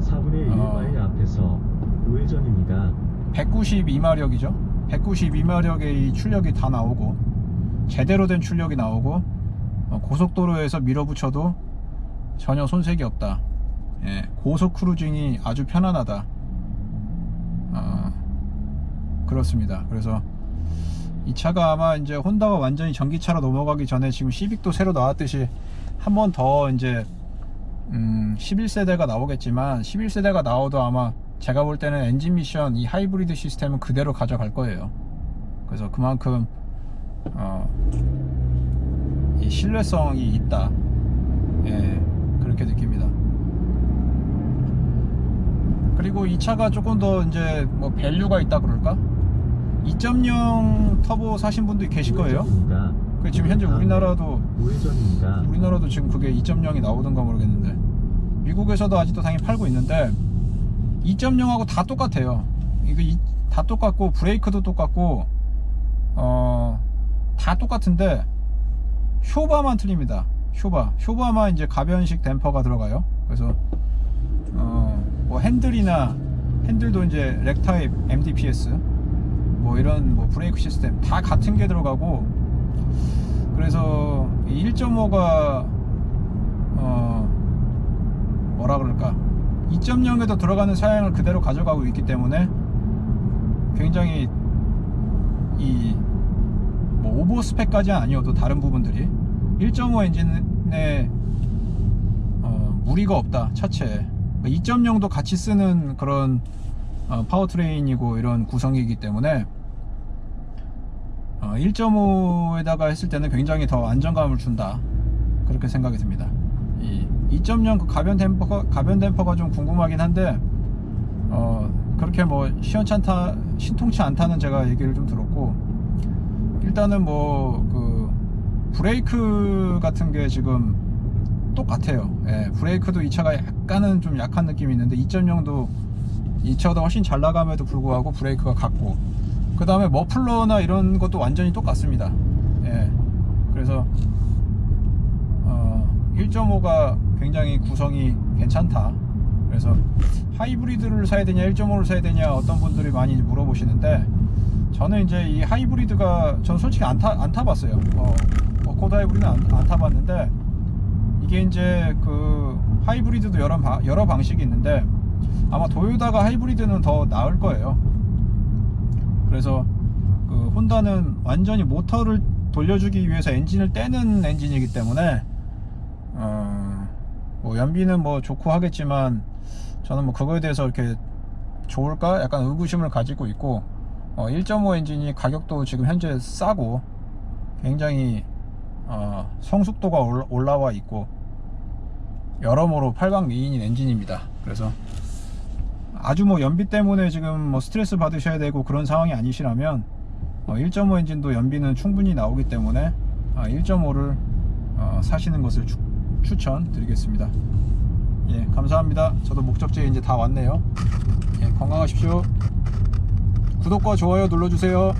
4분의 1마일 앞에서 우회전입니다.
192마력이죠. 192마력의 이 출력이 다 나오고 제대로 된 출력이 나오고 고속도로에서 밀어붙여도 전혀 손색이 없다. 예, 고속 크루징이 아주 편안하다. 그렇습니다. 그래서 이 차가 아마 이제 혼다가 완전히 전기차로 넘어가기 전에 지금 시빅도 새로 나왔듯이 한 번 더 이제 11세대가 나오겠지만 11세대가 나와도 아마 제가 볼 때는 엔진 미션 이 하이브리드 시스템은 그대로 가져갈 거예요. 그래서 그만큼 이 신뢰성이 있다. 예, 그렇게 느낍니다. 그리고 이 차가 조금 더 이제 뭐 밸류가 있다 그럴까? 2.0 터보 사신 분도 계실 거예요. 그 지금 현재 우리나라도 지금 그게 2.0이 나오던가 모르겠는데 미국에서도 아직도 당연히 팔고 있는데 2.0하고 다 똑같아요. 이거 다 똑같고 브레이크도 똑같고 다 똑같은데 쇼바만 틀립니다. 쇼바만 이제 가변식 댐퍼가 들어가요. 그래서 뭐 핸들도 이제 렉 타입 MDPS 뭐 이런 뭐 브레이크 시스템 다 같은 게 들어가고, 그래서 1.5가 뭐라 그럴까 2.0에도 들어가는 사양을 그대로 가져가고 있기 때문에 굉장히 이 뭐 오버 스펙까지는 아니어도 다른 부분들이 1.5 엔진에 무리가 없다 차체에. 2.0도 같이 쓰는 그런 파워트레인이고 이런 구성이기 때문에 1.5에다가 했을 때는 굉장히 더 안정감을 준다, 그렇게 생각이 듭니다. 이 2.0 그 가변 댐퍼가 좀 궁금하긴 한데 그렇게 뭐 신통치 않다는 제가 얘기를 좀 들었고, 일단은 뭐 그 브레이크 같은 게 지금 똑같아요. 예, 브레이크도 이 차가 약간은 좀 약한 느낌이 있는데 2.0도 이 차보다 훨씬 잘 나감에도 불구하고 브레이크가 같고, 그 다음에 머플러나 이런 것도 완전히 똑같습니다. 예, 그래서 1.5가 굉장히 구성이 괜찮다. 그래서 하이브리드를 사야 되냐 1.5를 사야 되냐 어떤 분들이 많이 물어보시는데, 저는 이제 이 하이브리드가 전 솔직히 안 타봤어요. 코드 하이브리드는 안 타봤는데, 이게 이제 그 하이브리드도 여러 방식이 있는데 아마 도요타가 하이브리드는 더 나을 거예요. 그래서 그 혼다는 완전히 모터를 돌려주기 위해서 엔진을 떼는 엔진이기 때문에 뭐 연비는 뭐 좋고 하겠지만 저는 뭐 그거에 대해서 이렇게 좋을까 약간 의구심을 가지고 있고, 1.5 엔진이 가격도 지금 현재 싸고 굉장히 성숙도가 올라와 있고 여러모로 팔방미인인 엔진입니다. 그래서 아주 뭐 연비 때문에 지금 뭐 스트레스 받으셔야 되고 그런 상황이 아니시라면 1.5 엔진도 연비는 충분히 나오기 때문에 1.5를 사시는 것을 추천드리겠습니다. 예, 감사합니다. 저도 목적지에 이제 다 왔네요. 예, 건강하십시오. 구독과 좋아요 눌러주세요.